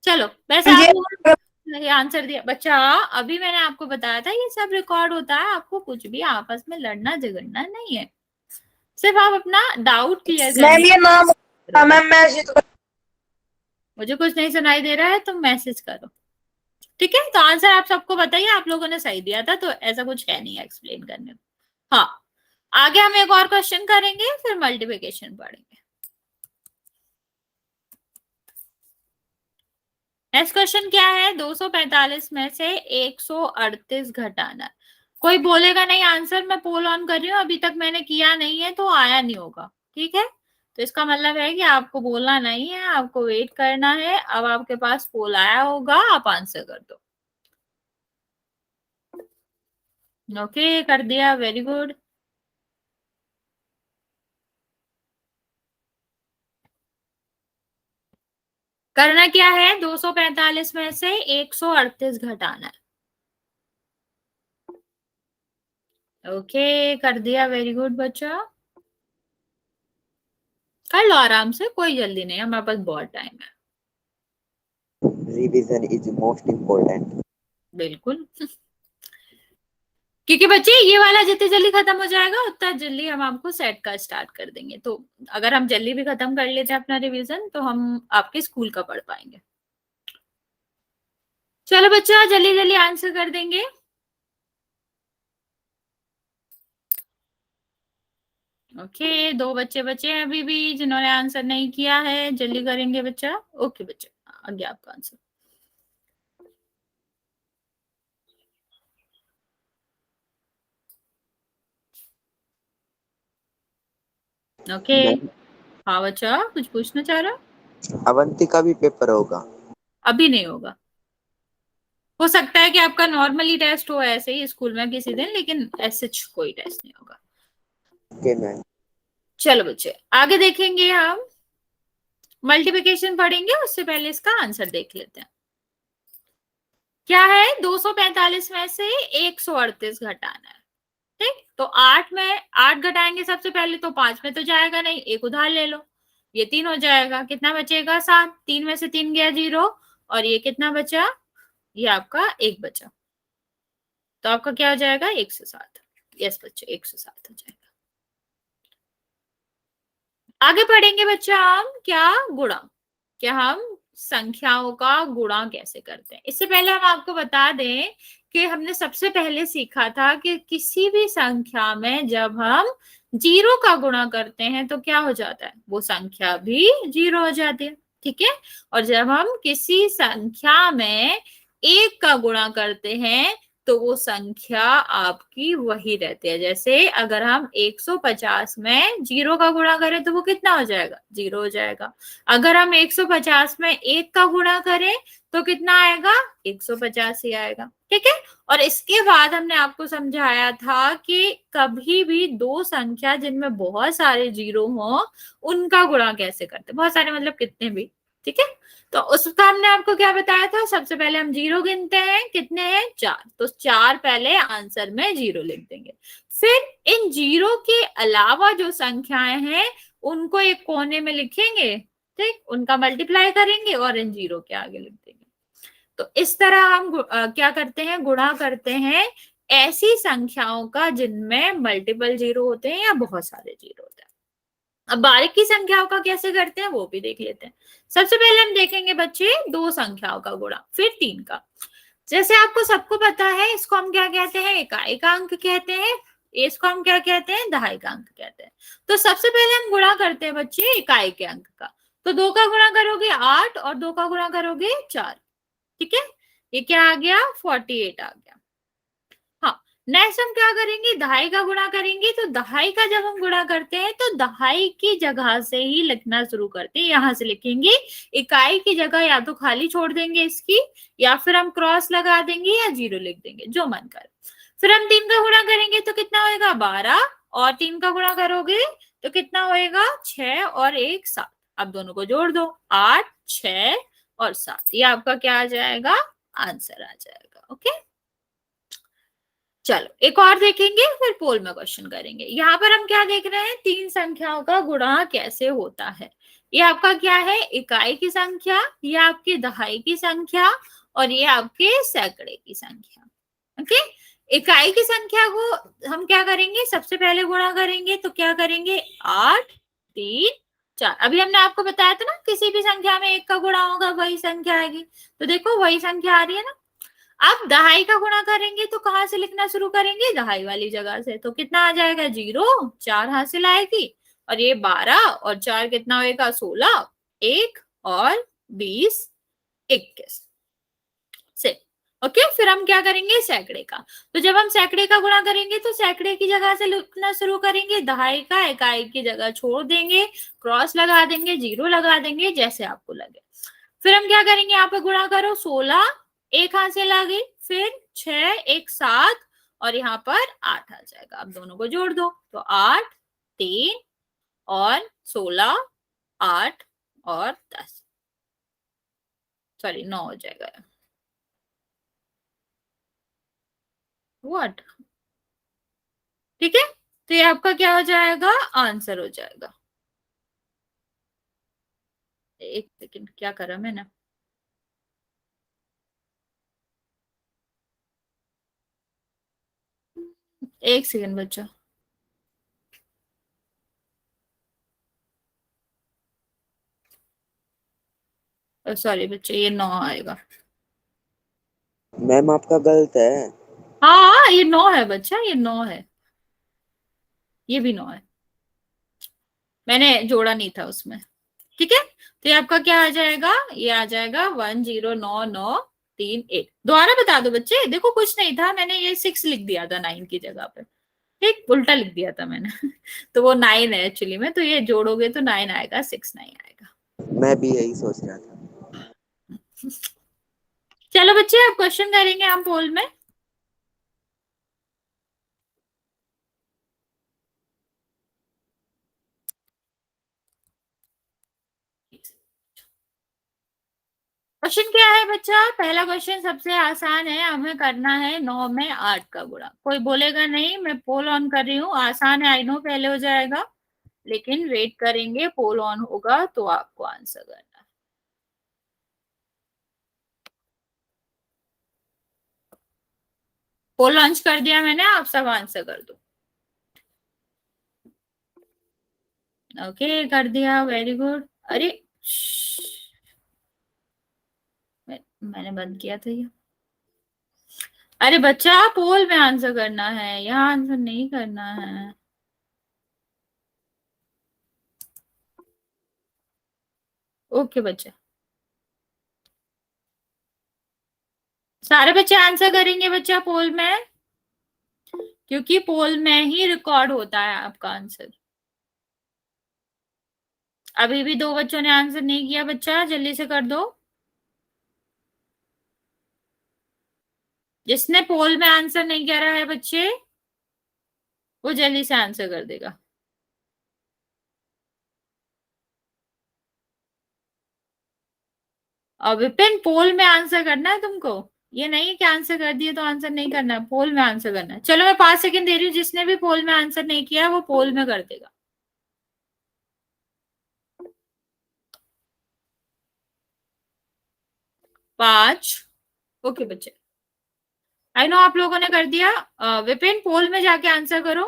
चलो वैसे मैम आप जी लोगों ने आंसर दिया बच्चा। अभी मैंने आपको बताया था ये सब रिकॉर्ड होता है, आपको कुछ भी आपस में लड़ना झगड़ना नहीं है, सिर्फ आप अपना डाउट क्लियर मैम करने। ये नाम मैम मैसेज मुझे कुछ नहीं सुनाई दे रहा है, तुम मैसेज करो, ठीक है? तो आंसर आप सबको बताइए, आप लोगों ने सही दिया था, तो ऐसा कुछ है नहीं एक्सप्लेन करने को। हाँ, आगे हम एक और क्वेश्चन करेंगे, फिर मल्टीप्लिकेशन पढ़ेंगे। नेक्स्ट क्वेश्चन क्या है? 245 में से 138 घटाना। कोई बोलेगा नहीं आंसर, मैं पोल ऑन कर रही हूँ, अभी तक मैंने किया नहीं है तो आया नहीं होगा, ठीक है? तो इसका मतलब है कि आपको बोलना नहीं है, आपको वेट करना है। अब आपके पास पोल आया होगा, आप आंसर कर दो। ओके, कर दिया, वेरी गुड। करना क्या है? 245 में से 138 घटाना है। ओके, कर दिया, वेरी गुड बच्चा। कर लो आराम से, कोई जल्दी नहीं है, हमारे पास बहुत टाइम है। Revision is most important. बिल्कुल क्योंकि बच्चे ये वाला जितने जल्दी खत्म हो जाएगा उतना जल्दी हम आपको सेट का स्टार्ट कर देंगे। तो अगर हम जल्दी भी खत्म कर लेते हैं अपना रिवीजन, तो हम आपके स्कूल का पढ़ पाएंगे। चलो बच्चा, जल्दी जल्दी आंसर कर देंगे। ओके, 2 बच्चे बचे हैं अभी भी जिन्होंने आंसर नहीं किया है, जल्दी करेंगे बच्चा। ओके बच्चा, आगे आपका आंसर। ओके, हाँ बच्चा, कुछ पूछना चाह रहा? अवंतिका भी पेपर होगा? अभी नहीं होगा, हो सकता है कि आपका नॉर्मली टेस्ट हो ऐसे ही स्कूल में किसी दिन, लेकिन ऐसे कोई टेस्ट नहीं होगा। Okay ma'am. चलो बच्चे, आगे देखेंगे हम मल्टीप्लिकेशन पढ़ेंगे, उससे पहले इसका आंसर देख लेते हैं। क्या है? 245 में से 138 घटाना है, ठीक? तो 8 में 8 घटाएंगे सबसे पहले, तो 5 में तो जाएगा नहीं, एक उधार ले लो, ये 3 हो जाएगा, कितना बचेगा? 7। 3 में से 3 गया 0, और ये कितना बचा? ये आपका 1 बचा, तो आपका क्या हो जाएगा? 107। यस बच्चे, 107 हो जाएगा। आगे पढ़ेंगे बच्चा हम क्या? गुणा। क्या हम संख्याओं का गुणा कैसे करते हैं? इससे पहले हम आपको बता दें कि हमने सबसे पहले सीखा था कि किसी भी संख्या में जब हम 0 का गुणा करते हैं तो क्या हो जाता है? वो संख्या भी 0 हो जाती है, ठीक है? और जब हम किसी संख्या में 1 का गुणा करते हैं तो वो संख्या आपकी वही रहती है। जैसे अगर हम 150 में 0 का गुणा करें तो वो कितना हो जाएगा? 0 हो जाएगा। अगर हम 150 में 1 का गुणा करें तो कितना आएगा? 150 ही आएगा, ठीक है? और इसके बाद हमने आपको समझाया था कि कभी भी दो संख्या जिनमें बहुत सारे 0 हो उनका गुणा कैसे करते, बहुत सारे मतलब कितने भी, ठीक है? तो उसका हमने आपको क्या बताया था? सबसे पहले हम 0 गिनते हैं, कितने हैं? 4, तो 4 पहले आंसर में 0 लिख देंगे। फिर इन 0 के अलावा जो संख्याएं हैं उनको एक कोने में लिखेंगे, ठीक? उनका मल्टीप्लाई करेंगे और इन 0 के आगे लिख देंगे। तो इस तरह हम क्या करते हैं? गुणा करते हैं ऐसी संख्याओं का जिनमें मल्टीपल 0 होते हैं या बहुत सारे 0 होते हैं। अब बारीकी संख्याओं का कैसे करते हैं वो भी देख लेते हैं। सबसे पहले हम देखेंगे बच्चे 2 संख्याओं का गुणा, फिर 3 का। जैसे आपको सबको पता है, इसको हम क्या कहते हैं? इकाई का अंक कहते हैं, इसको हम क्या कहते हैं? दहाई का अंक कहते हैं। तो सबसे पहले हम गुणा करते हैं बच्चे इकाई के अंक का। तो 2 का गुणा करोगे 8 और 2 का गुणा करोगे 4, ठीक है? ये क्या आ गया? 48 आ गया। हाँ, नेक्स्ट हम क्या करेंगे? दहाई का गुणा करेंगे। तो दहाई का जब हम गुणा करते हैं तो दहाई की जगह से ही लिखना शुरू करते हैं, यहां से लिखेंगे। इकाई की जगह या तो खाली छोड़ देंगे इसकी, या फिर हम क्रॉस लगा देंगे या 0 लिख देंगे, जो मन करे। फिर हम 3 का गुणा करेंगे तो कितना होएगा? 12, और 3 का गुणा करोगे तो कितना होएगा? 6 और 1 7। अब दोनों को जोड़ दो, 8 6 और 7। ये आपका क्या आ जाएगा, आंसर आ जाएगा। ओके, चलो एक और देखेंगे, फिर पोल में क्वेश्चन करेंगे। यहाँ पर हम क्या देख रहे हैं, 3 संख्याओं का गुणा कैसे होता है। ये आपका क्या है, इकाई की संख्या, ये आपकी दहाई की संख्या, और ये आपके सैकड़े की संख्या। ओके, इकाई की संख्या को हम क्या करेंगे, सबसे पहले गुणा करेंगे, तो क्या करेंगे, 8 3 4। अभी हमने आपको बताया था ना, किसी भी संख्या में 1 का गुणा होगा वही संख्या आएगी, तो देखो वही संख्या आ रही है ना। अब दहाई का गुणा करेंगे तो कहां से लिखना शुरू करेंगे, दहाई वाली जगह से, तो कितना आ जाएगा, 0, 4 हासिल आएगी, और ये 12 और 4 कितना होएगा, 16, 1 और 20 21 से। ओके, फिर हम क्या करेंगे, सैकड़े का। तो जब हम सैकड़े का गुणा करेंगे तो सैकड़े की जगह से लिखना शुरू करेंगे, दहाई का इकाई की जगह छोड़ देंगे, क्रॉस लगा देंगे, 0 लगा देंगे, जैसे आपको लगे। फिर हम क्या करेंगे, यहाँ पे गुणा करो, 16, 1 हासिल आ गई, फिर 6 1 7, और यहाँ पर 8 आ जाएगा। अब दोनों को जोड़ दो, तो 8 3 और 16 8 और 10, सॉरी 9 हो जाएगा। व्हाट, ठीक है, तो ये आपका क्या हो जाएगा, आंसर हो जाएगा। एक सेकंड, क्या करा मैंने, एक सेकंड बच्चा, सॉरी बच्चे, ये 9 आएगा। मैम आपका गलत है। हाँ ये 9 है बच्चा, ये 9 है, ये भी 9 है, मैंने जोड़ा नहीं था उसमें। ठीक है, तो ये आपका क्या आ जाएगा, ये आ जाएगा 109938। दोबारा बता दो बच्चे, देखो कुछ नहीं था, मैंने ये 6 लिख दिया था 9 की जगह पे, ठीक, उल्टा लिख दिया था मैंने तो वो 9 है एक्चुअली में, तो ये जोड़ोगे तो 9 आएगा, 6 नहीं आएगा। मैं भी यही सोच रहा था। चलो बच्चे, अब क्वेश्चन करेंगे हम पोल में। क्वेश्चन क्या है बच्चा, पहला क्वेश्चन सबसे आसान है, हमें करना है 9 में 8 का गुणा। कोई बोलेगा नहीं, मैं पोल ऑन कर रही हूँ, आसान है, आई नो पहले हो जाएगा, लेकिन वेट करेंगे, पोल ऑन होगा तो आपको आंसर करना है। पोल लॉन्च कर दिया मैंने, आप सब आंसर कर दो। ओके, कर दिया, वेरी गुड। अरे मैंने बंद किया था ये। अरे बच्चा, पोल में आंसर करना है, यहाँ आंसर नहीं करना है। ओके बच्चा, सारे बच्चे आंसर करेंगे बच्चा पोल में, क्योंकि पोल में ही रिकॉर्ड होता है आपका आंसर। अभी भी 2 बच्चों ने आंसर नहीं किया, बच्चा जल्दी से कर दो। जिसने पोल में आंसर नहीं करा है बच्चे, वो जल्दी से आंसर कर देगा। और विपिन, पोल में आंसर करना है तुमको, ये नहीं है कि आंसर कर दिए तो आंसर नहीं करना है, पोल में आंसर करना है। चलो मैं 5 सेकंड दे रही हूँ, जिसने भी पोल में आंसर नहीं किया वो पोल में कर देगा। 5। ओके बच्चे, आई नो आप लोगों ने कर दिया। विपिन, पोल में जाके आंसर करो।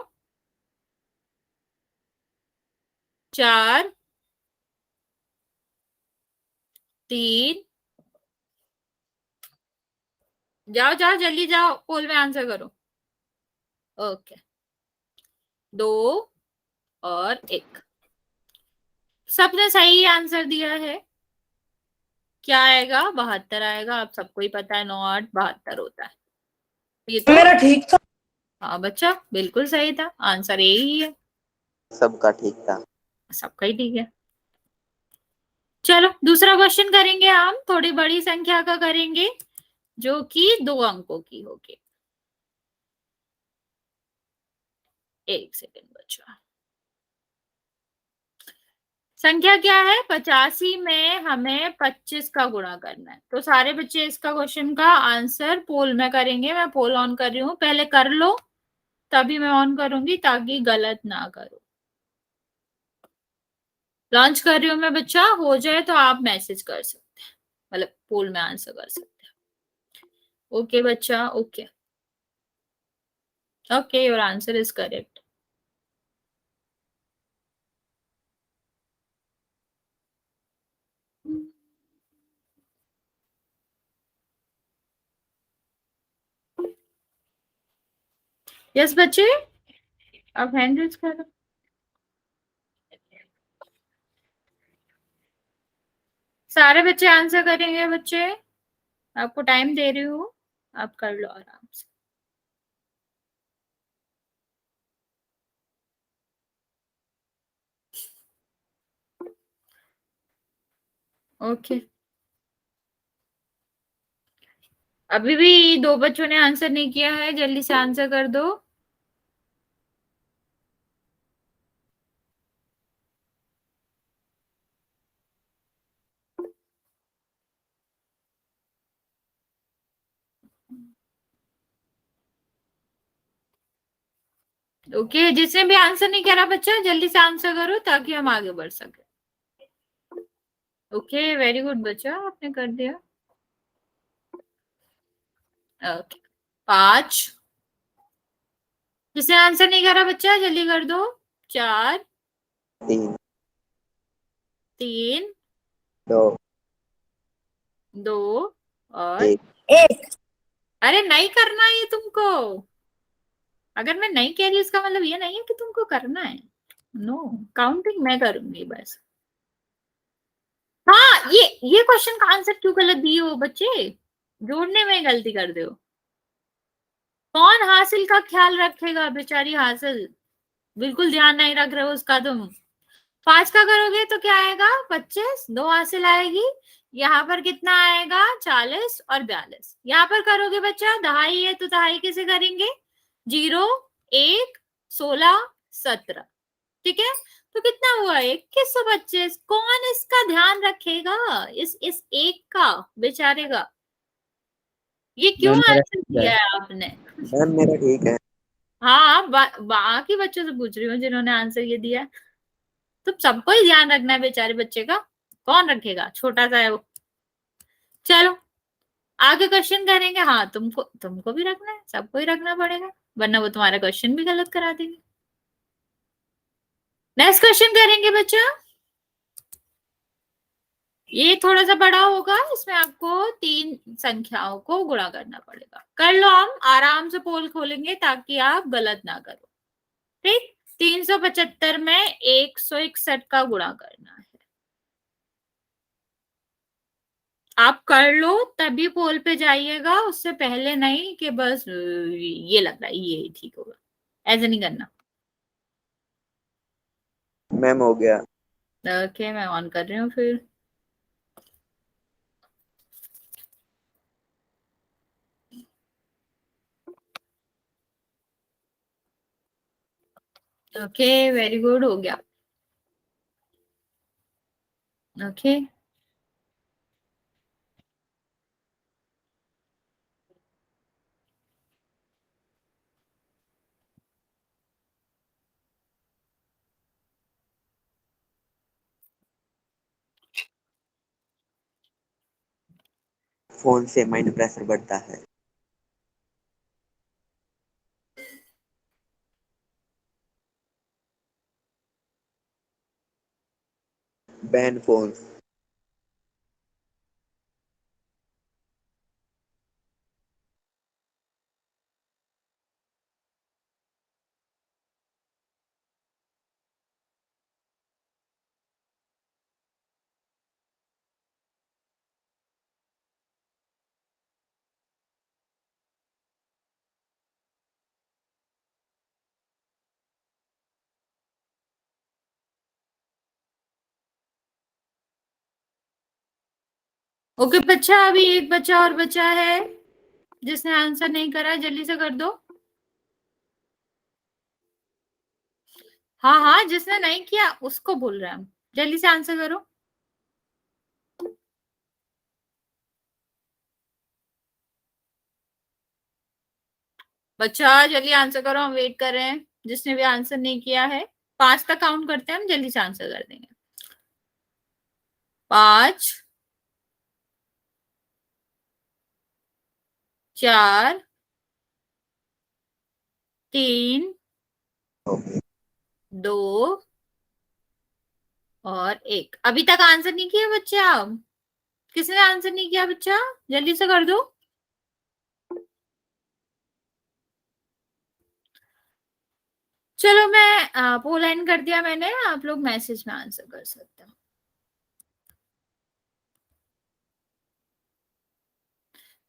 4 3, जाओ जाओ जल्दी जाओ, पोल में आंसर करो। ओके, 2 और 1, सबने सही आंसर दिया है। क्या आएगा, 72 आएगा। आप सबको ही पता है 9 8 72 होता है। ये तो मेरा ठीक था। हाँ बच्चा, बिल्कुल सही था, आंसर यही है। सबका ठीक था। सबका ही ठीक है। चलो दूसरा क्वेश्चन करेंगे हम, थोड़ी बड़ी संख्या का करेंगे, जो कि 2 अंकों की होगी। एक सेकंड बच्चा, संख्या क्या है? 85 में हमें 25 का गुणा करना है। तो सारे बच्चे इसका क्वेश्चन का आंसर पोल में करेंगे। मैं पोल ऑन कर रही हूँ, पहले कर लो तभी मैं ऑन करूंगी, ताकि गलत ना करो। लॉन्च कर रही हूँ मैं बच्चा, हो जाए तो आप मैसेज कर सकते हैं, मतलब पोल में आंसर कर सकते हैं। ओके बच्चा, okay okay, your answer is correct. Yes बच्चे, आप हैंड रेज करो। सारे बच्चे आंसर करेंगे बच्चे, आपको टाइम दे रही हूँ, आप कर लो आराम से। ओके, अभी भी दो बच्चों ने आंसर नहीं किया है, जल्दी से आंसर कर दो। ओके, जिसने भी आंसर नहीं करा बच्चा जल्दी से आंसर करो ताकि हम आगे बढ़ सके। ओके, वेरी गुड बच्चा, आपने कर दिया। ओके, 5। जिसने आंसर नहीं करा बच्चा जल्दी कर दो। 4, 3, 3, 2, 2 और 1। एक। अरे नहीं करना है ये तुमको। अगर मैं नहीं कह रही उसका मतलब ये नहीं है कि तुमको करना है। नो, काउंटिंग मैं करूंगी बस। हाँ, ये क्वेश्चन का आंसर क्यों गलत दिए हो बच्चे? जोड़ने में गलती कर दो। कौन हासिल का ख्याल रखेगा? बेचारी हासिल, बिल्कुल ध्यान नहीं रख रहे हो उसका तुम। 5 का करोगे तो क्या आएगा? 25, 2 हासिल आएगी। यहाँ पर कितना आएगा? 40 और 42। यहाँ पर करोगे बच्चा, दहाई है तो दहाई कैसे करेंगे? 0, 1, 16, 17। ठीक है, तो कितना हुआ? 2125। कौन इसका ध्यान रखेगा, इस एक का, बेचारे का? ये क्यों मैम मेरा आंसर ठीक है। दिया है आपने? मैम मेरा ठीक है। हाँ, बाकी बच्चों से पूछ रही हूँ जिन्होंने आंसर ये दिया है। तुम सबको ही ध्यान रखना है बेचारे बच्चे का, कौन रखेगा? छोटा सा है वो। चलो आगे क्वेश्चन करेंगे। हाँ, तुमको तुमको भी रखना है, सबको ही रखना पड़ेगा, वरना वो तुम्हारा क्वेश्चन भी गलत करा देंगे। नेक्स्ट क्वेश्चन करेंगे बच्चा। ये थोड़ा सा बड़ा होगा, इसमें आपको 3 संख्याओं को गुणा करना पड़ेगा। कर लो, हम आराम से पोल खोलेंगे ताकि आप गलत ना करो। ठीक, 375 में 161 का गुणा करना है। आप कर लो तभी पोल पे जाइएगा, उससे पहले नहीं कि बस ये लग रहा है ये ठीक होगा, ऐसे नहीं करना। मैम हो गया। ओके, मैं ऑन कर रही हूँ फिर। ओके, वेरी गुड, हो गया। ओके, फोन से माइंड प्रेशर बढ़ता है। Ban phone. ओके बच्चा, अभी एक बच्चा और बचा है जिसने आंसर नहीं करा, जल्दी से कर दो। हाँ हाँ, जिसने नहीं किया उसको बोल रहे हैं हम, जल्दी से आंसर करो। बच्चा जल्दी आंसर करो, हम वेट कर रहे हैं। जिसने भी आंसर नहीं किया है 5 तक काउंट करते हैं, हम जल्दी से आंसर कर देंगे। 5, 4, 3, 2 और 1। अभी तक आंसर नहीं किया बच्चा? किसने आंसर नहीं किया बच्चा? जल्दी से कर दो। चलो मैं पोल एंड कर दिया मैंने, आप लोग मैसेज में आंसर कर सकते हो।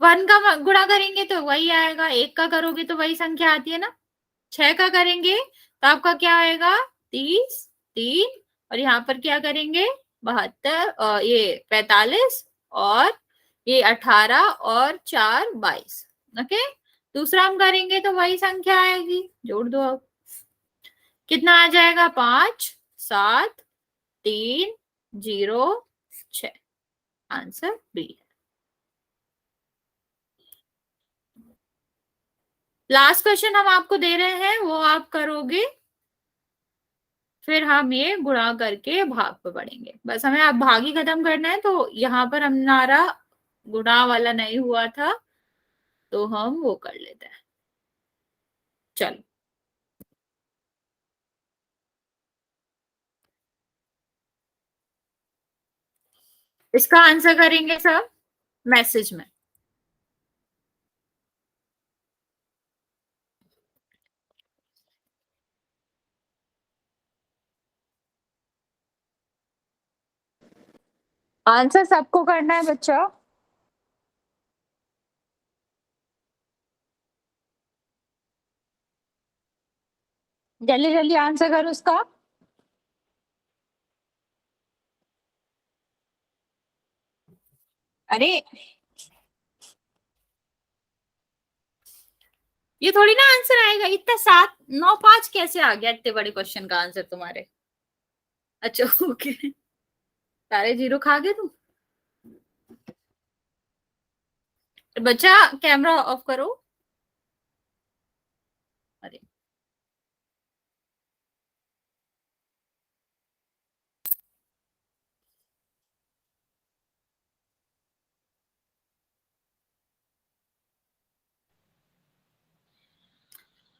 वन का गुणा करेंगे तो वही आएगा, 1 का करोगे तो वही संख्या आती है ना। 6 का करेंगे तो आपका क्या आएगा? 30, 3, और यहाँ पर क्या करेंगे? 72, ये 45, और ये 18 और 4 22। ओके, दूसरा हम करेंगे तो वही संख्या आएगी, जोड़ दो। अब कितना आ जाएगा? 5, 7, 3, 0, 6। आंसर बी है। लास्ट क्वेश्चन हम आपको दे रहे हैं, वो आप करोगे, फिर हम ये गुणा करके भाग पे बढ़ेंगे। बस हमें अब भाग ही खत्म करना है, तो यहाँ पर हमारा गुणा वाला नहीं हुआ था, तो हम वो कर लेते हैं। चलो, इसका आंसर करेंगे सब मैसेज में। आंसर सबको करना है बच्चा। जल्दी जल्दी आंसर करो उसका। अरे ये थोड़ी ना आंसर आएगा, इतना 7, 9, 5 कैसे आ गया इतने बड़े क्वेश्चन का आंसर तुम्हारे? अच्छा ओके, सारे 0 खा गए तुम। बच्चा कैमरा ऑफ करो। अरे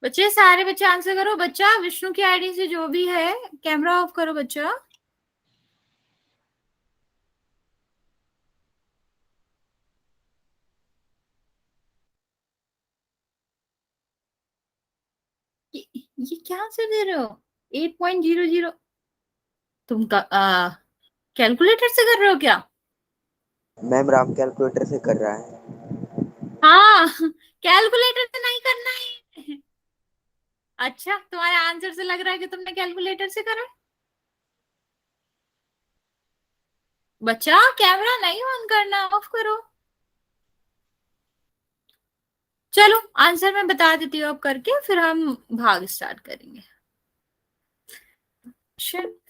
बच्चे, सारे बच्चे आंसर करो। बच्चा विष्णु की आईडी से जो भी है, कैमरा ऑफ करो बच्चा। ये क्या आंसर दे रहे हो? 8.00। तुम कैलकुलेटर से कर रहे हो क्या? मैम राम कैलकुलेटर से कर रहा है। हाँ, कैलकुलेटर से नहीं करना है। अच्छा, तुम्हारे आंसर से लग रहा है कि तुमने कैलकुलेटर से करा। बच्चा कैमरा नहीं ऑन करना, ऑफ करो। चलो आंसर मैं बता देती हूँ अब करके, फिर हम भाग स्टार्ट करेंगे।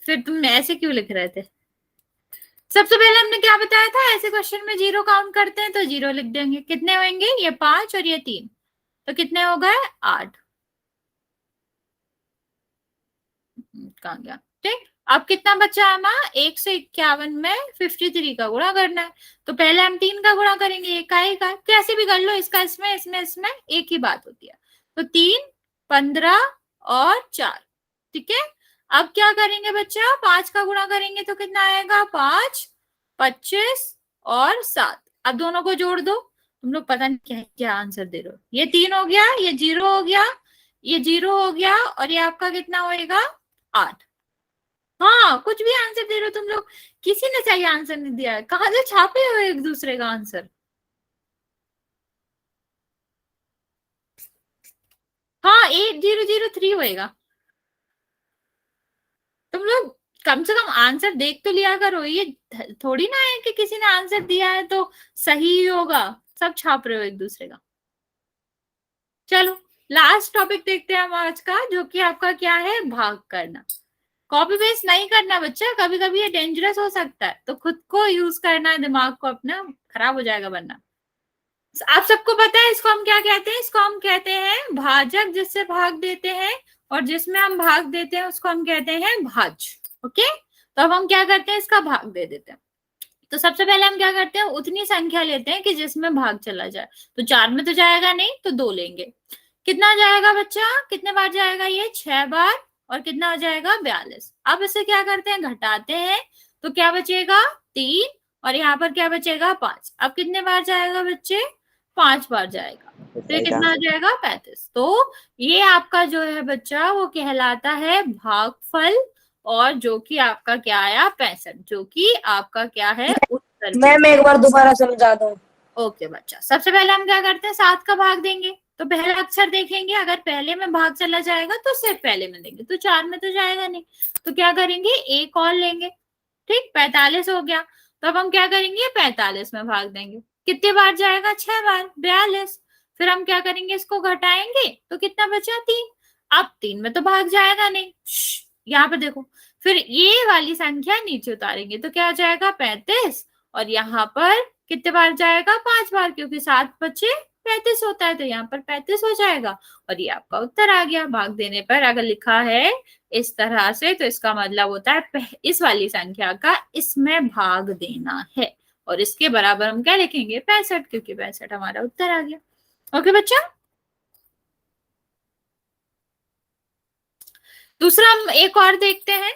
फिर तुम ऐसे क्यों लिख रहे थे? सबसे पहले हमने क्या बताया था, ऐसे क्वेश्चन में 0 काउंट करते हैं तो 0 लिख देंगे। कितने होंगे? ये 5 और ये 3, तो कितने हो गए? 8। कहाँ गया? ठीक, अब कितना बचा हमारा? 1 से 51 में 53 का गुणा करना है, तो पहले हम 3 का गुणा करेंगे, एक का कैसे भी कर लो, इसका इसमें, इसमें इसमें एक ही बात होती है। तो 3, 15 और 4। ठीक है, अब क्या करेंगे बच्चा? 5 का गुणा करेंगे तो कितना आएगा? 5, 25 और 7। अब दोनों को जोड़ दो। तुम लोग पता नहीं क्या क्या आंसर दे रहे हो। ये 3 हो गया, ये 0 हो गया, ये 0 हो गया, और ये आपका कितना होएगा? 8। हाँ, कुछ भी आंसर दे रहे हो तुम लोग, किसी ने सही आंसर नहीं दिया है। कहाँ से छापे हो एक दूसरे का आंसर? हाँ, 8003 होएगा। तुम लोग कम से कम आंसर देख तो लिया करो, ये थोड़ी ना है कि किसी ने आंसर दिया है तो सही ही होगा। सब छाप रहे हो एक दूसरे का। चलो लास्ट टॉपिक देखते हैं हम आज का, जो कि आपका क्या है? भाग करना। कॉपी पेस्ट नहीं करना बच्चा, कभी कभी ये डेंजरस हो सकता है, तो खुद को यूज करना है, दिमाग को अपना, खराब हो जाएगा वरना। आप सबको पता है इसको हम क्या कहते हैं? इसको हम कहते हैं भाजक, जिससे भाग देते हैं, और जिसमें हम भाग देते हैं उसको हम कहते हैं भाज्य। ओके, तो अब हम क्या करते हैं, इसका भाग दे देते हैं। तो सबसे पहले हम क्या करते हैं, उतनी संख्या लेते हैं कि जिसमें भाग चला जाए। तो 4 में तो जाएगा नहीं, तो 2 लेंगे। कितना जाएगा बच्चा, कितने बार जाएगा ये? 6 बार। और कितना हो जाएगा? 42। अब इसे क्या करते हैं, घटाते हैं, तो क्या बचेगा? 3। और यहाँ पर क्या बचेगा? 5। अब कितने बार जाएगा बच्चे? 5 बार जाएगा। तो ये कितना हो जाएगा? 35। तो ये आपका जो है बच्चा वो कहलाता है भागफल, और जो कि आपका क्या आया? 65, जो कि आपका क्या है? उत्तर। मैम एक बार दोबारा समझा दो। ओके बच्चा, सबसे पहले हम क्या करते हैं, 7 का भाग देंगे। तो पहला अक्षर देखेंगे, अगर पहले में भाग चला जाएगा तो सिर्फ पहले में देंगे, तो 4 में तो जाएगा नहीं, तो क्या करेंगे, एक और लेंगे। ठीक, 45 हो गया। तो अब हम क्या करेंगे, 45 में भाग देंगे। कितने बार जाएगा? 6 बार, 42। फिर हम क्या करेंगे, इसको घटाएंगे, तो कितना बचा? 3। अब 3 में तो भाग जाएगा नहीं, यहाँ पे देखो। फिर ये वाली संख्या नीचे उतारेंगे, तो क्या हो जाएगा? 35। और यहाँ पर कितने बार जाएगा? 5 बार, क्योंकि 7 बचे 35 होता है, तो यहाँ पर 35 हो जाएगा। और ये आपका उत्तर आ गया। भाग देने पर अगर लिखा है इस तरह से, तो इसका मतलब होता है इस वाली संख्या का इसमें भाग देना है। और इसके बराबर हम क्या लिखेंगे? 65, क्योंकि 65 हमारा उत्तर आ गया। ओके बच्चा, दूसरा हम एक और देखते हैं।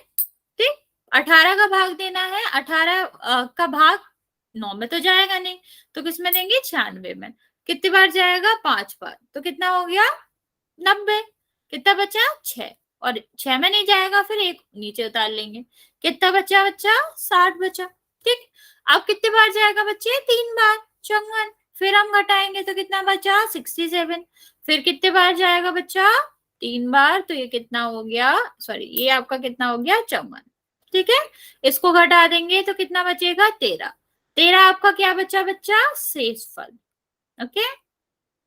ठीक, 18 का भाग देना है। 18 का भाग 9 में तो जाएगा नहीं, तो किस में देंगे? 96 में। कितनी बार जाएगा? 5 बार। तो कितना हो गया? 90। कितना बचा? 6। और 6 में नहीं जाएगा, फिर एक नीचे उतार लेंगे। कितना बचा बच्चा? 60 बचा। ठीक, अब कितनी बार जाएगा बच्चे? 3 बार, 54। फिर हम घटाएंगे, तो कितना बचा? 67। फिर कितने बार जाएगा बच्चा? 3 बार। तो ये कितना हो गया, सॉरी, ये आपका कितना हो गया? 54। ठीक है, इसको घटा देंगे तो कितना बचेगा? 13। 13 आपका क्या बचा बच्चा? शेषफल। ओके,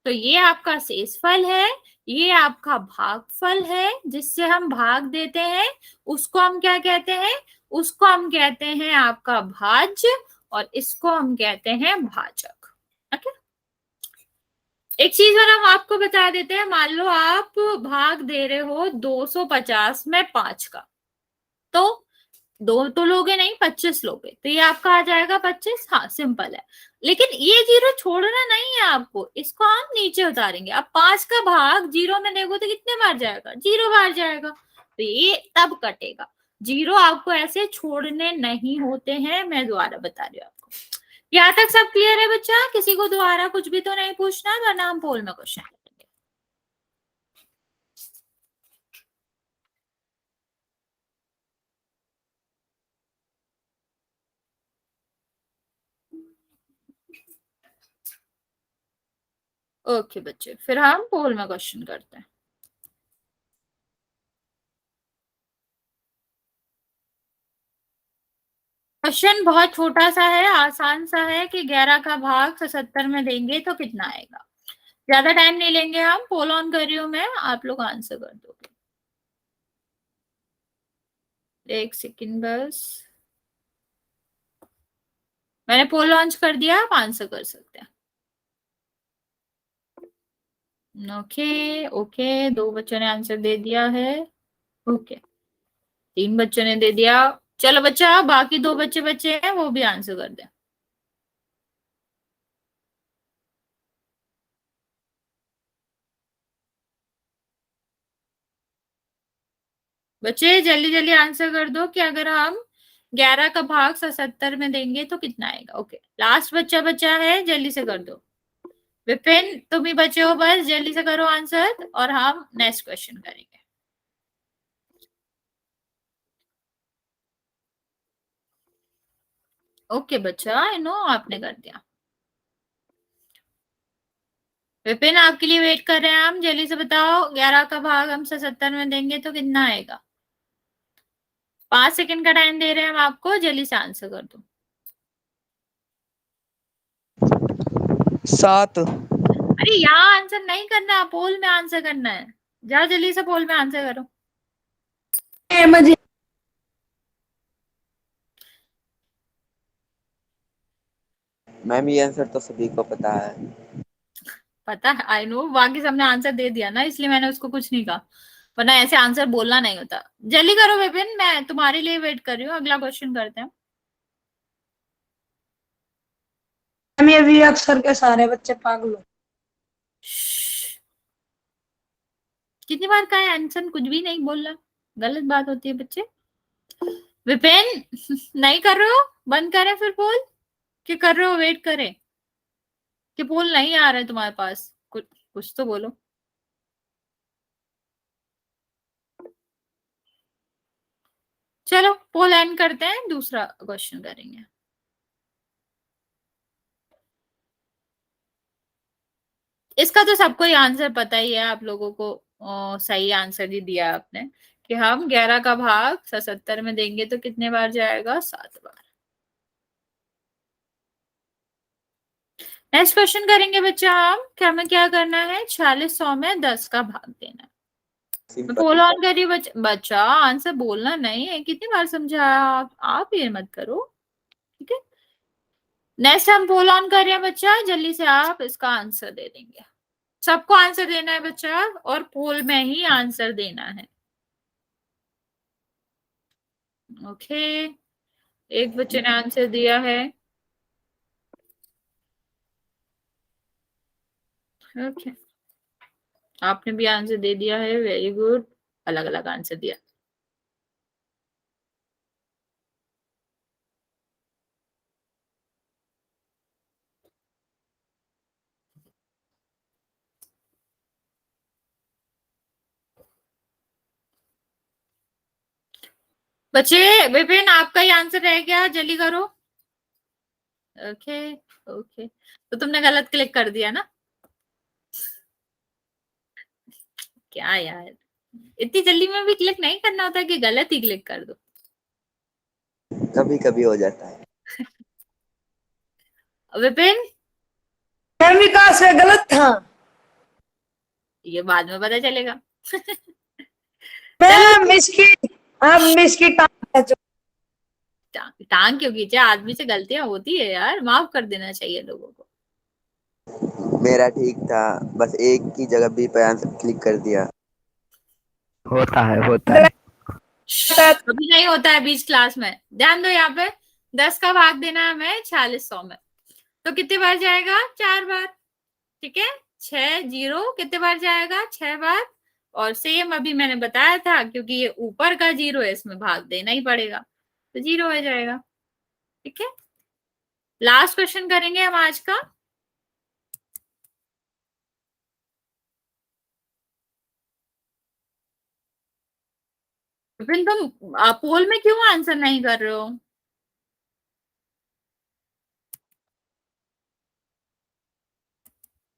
तो ये आपका शेषफल है, ये आपका भागफल है, जिससे हम भाग देते हैं, उसको हम क्या कहते हैं? उसको हम कहते हैं आपका भाज्य, और इसको हम कहते हैं भाजक। ओके, एक चीज और हम आपको बता देते हैं। मान लो आप भाग दे रहे हो 250 में 5 का, तो 2 तो लोगे नहीं, 25 लोगे, तो ये आपका आ जाएगा 25। हाँ, सिंपल है। लेकिन ये 0 छोड़ना नहीं है आपको, इसको हम नीचे उतारेंगे। अब 5 का भाग 0 में देखो तो कितने बार जाएगा? 0 बार जाएगा, तो ये तब कटेगा। 0 आपको ऐसे छोड़ने नहीं होते हैं, मैं दोबारा बता रही हूँ आपको। यहाँ तक सब क्लियर है बच्चा? किसी को दोबारा कुछ भी तो नहीं पूछना, वरना हम पोल में क्वेश्चन करेंगे। ओके बच्चे, फिर हम पोल में क्वेश्चन करते हैं। क्वेश्चन बहुत छोटा सा है, आसान सा है कि 11 का भाग 77 में देंगे तो कितना आएगा। ज्यादा टाइम नहीं लेंगे हम, पोल ऑन कर रही हूँ मैं, आप लोग आंसर कर दोगे। एक सेकंड बस, मैंने पोल लॉन्च कर दिया, आप आंसर कर सकते हैं। ओके ओके, 2 बच्चों ने आंसर दे दिया है। ओके, 3 बच्चों ने दे दिया। चलो बच्चा, बाकी 2 बच्चे बचे हैं, वो भी आंसर कर दें। बच्चे जल्दी जल्दी आंसर कर दो कि अगर हम 11 का भाग 77 में देंगे तो कितना आएगा। ओके, लास्ट बच्चा बचा है, जल्दी से कर दो। विपिन, तुम ही बचे हो, बस जल्दी से करो आंसर, और हम नेक्स्ट क्वेश्चन करेंगे। ओके बच्चा, आई नो आपने कर दिया। विपिन, आपके लिए वेट कर रहे हैं हम, जल्दी से बताओ 11 का भाग हम 77 में देंगे तो कितना आएगा। 5 सेकंड का टाइम दे रहे हैं हम आपको, जल्दी से आंसर कर दो। 7। अरे यहाँ आंसर नहीं करना, पोल में आंसर करना है। जाओ जल्दी से पोल में आंसर करो। मुझे मैम ये आंसर तो सभी को पता है। पता है, आई नो, बाकी सबने आंसर दे दिया ना, इसलिए मैंने उसको कुछ नहीं कहा, वरना ऐसे आंसर बोलना नहीं होता। जल्दी करो विपिन, मैं तुम्हारे लिए वेट कर रही हूँ, अगला क्वेश्चन करते हैं। मैम ये भी अक्सर के सारे बच्चे पागल हो। कितनी बार कहा है आंसर कुछ भी नहीं बोलना, गलत बात होती है बच्चे। विपिन नहीं कर रहे हो, बंद करें फिर पोल, कि कर रहे हो वेट करें, कि पोल नहीं आ रहा है तुम्हारे पास, कुछ तो बोलो। चलो पोल एंड करते हैं, दूसरा क्वेश्चन करेंगे। इसका तो सबको ही आंसर पता ही है, आप लोगों को सही आंसर ही दिया आपने, कि हम 11 का भाग 77 में देंगे तो कितने बार जाएगा, 7 बार। नेक्स्ट क्वेश्चन करेंगे बच्चा हम, क्या हमें क्या करना है, 4600 में 10 का भाग देना है। मैं पोल ऑन करिए बच्चा, आंसर बोलना नहीं है, कितनी बार समझाया आप ये मत करो, ठीक है। नेक्स्ट हम पोल ऑन कर रहे हैं बच्चा, जल्दी से आप इसका आंसर दे देंगे। सबको आंसर देना है बच्चा, और पोल में ही आंसर देना है। ओके, एक बच्चे ने आंसर दिया है। ओके, आपने भी आंसर दे दिया है, वेरी गुड, अलग अलग आंसर दिया। बच्चे विपिन आपका ही आंसर रह गया, जल्दी करो। ओके ओके, तो तुमने गलत क्लिक कर दिया ना, क्या यार, इतनी जल्दी में भी क्लिक नहीं करना होता कि गलत ही क्लिक कर दो। कभी कभी हो जाता है। विपिन मैम विकास में गलत था। ये बाद में पता चलेगा। मैम इसकी, हम इसकी टांग है जो। टांग क्यों खींचे, आदमी से गलतियां होती है यार, माफ कर देना चाहिए लोगों को। मेरा ठीक था, बस एक की जगह बी पे आंसर क्लिक कर दिया। होता है। अभी नहीं होता है बीच क्लास में, ध्यान दो। यहाँ पे 10 का भाग देना है हमें 4600 में, तो कितने बार जाएगा, 4 बार, ठीक है। 6 0 कितने बार जाएगा, 6 बार। और सेम अभी मैंने बताया था, क्योंकि ये ऊपर का 0 है, इसमें भाग देना ही पड़ेगा, तो 0 हो जाएगा, ठीक है। लास्ट क्वेश्चन करेंगे हम आज का। फिर तुम पोल में क्यों आंसर नहीं कर रहे हो?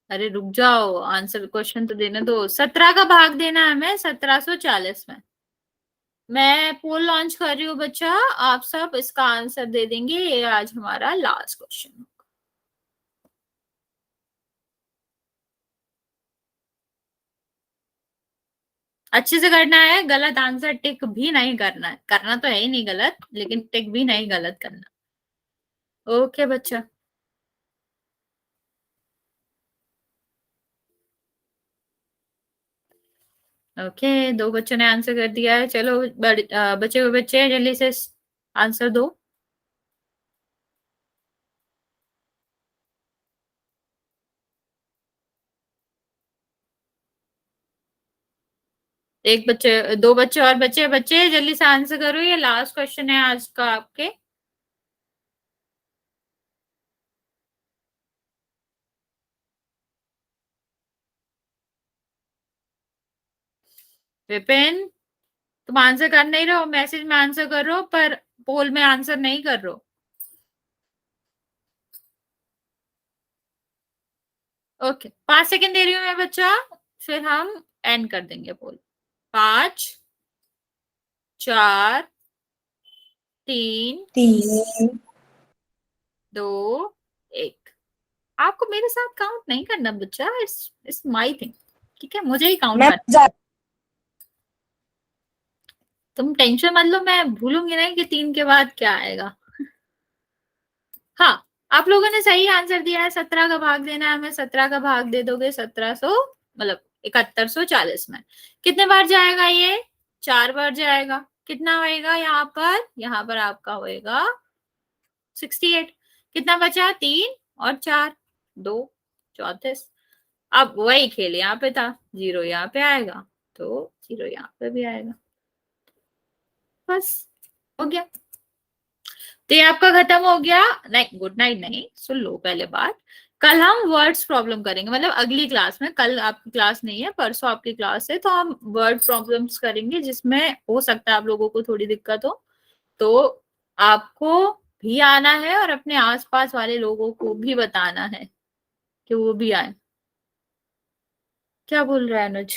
अरे रुक जाओ, आंसर क्वेश्चन तो देने दो। 17 का भाग देना है हमें 1740 में। मैं पोल लॉन्च कर रही हूँ बच्चा, आप सब इसका आंसर दे देंगे, ये आज हमारा लास्ट क्वेश्चन। अच्छे से करना है, गलत आंसर टिक भी नहीं करना है, करना तो है ही नहीं गलत, लेकिन टिक भी नहीं गलत करना। ओके बच्चा, ओके, 2 बच्चों ने आंसर कर दिया है। चलो बचे हुए बच्चे जल्दी से आंसर दो। एक बच्चे, 2 बच्चे और बच्चे, बच्चे जल्दी से आंसर करो, ये लास्ट क्वेश्चन है आज का आपके। विपिन तुम आंसर कर नहीं रहे हो, मैसेज में आंसर कर रहे हो पर पोल में आंसर नहीं कर रहे हो। ओके, 5 सेकंड दे रही हूँ मैं बच्चा, फिर हम एंड कर देंगे पोल। 5 4 3 3 2 1। आपको मेरे साथ काउंट नहीं करना बच्चा, इट्स माय थिंग, ठीक है, मुझे ही काउंट मैम करना। तुम टेंशन मत लो, मैं भूलूंगी नहीं कि 3 के बाद क्या आएगा। हाँ, आप लोगों ने सही आंसर दिया है, 17 का भाग देना है हमें, 17 का भाग दे दोगे 1700 मतलब 7140 में। कितने बार जाएगा ये? 4 बार जाएगा। कितना होएगा यहाँ पर आपका होएगा 68। कितना बचा? 3 और 4 2 34। अब वही खेल यहाँ पे था, 0 यहाँ पे आएगा तो 0 यहाँ पे भी आएगा, बस हो गया। तो ये आपका खत्म हो गया। नहीं, गुड नाइट नहीं, सुन लो पहले बात। कल हम वर्ड्स प्रॉब्लम करेंगे, मतलब अगली क्लास में। कल आपकी क्लास नहीं है, परसों आपकी क्लास है, तो हम वर्ड प्रॉब्लम्स करेंगे जिसमें हो सकता है आप लोगों को थोड़ी दिक्कत हो। तो आपको भी आना है और अपने आसपास वाले लोगों को भी बताना है कि वो भी आए। क्या बोल रहा है अनुज?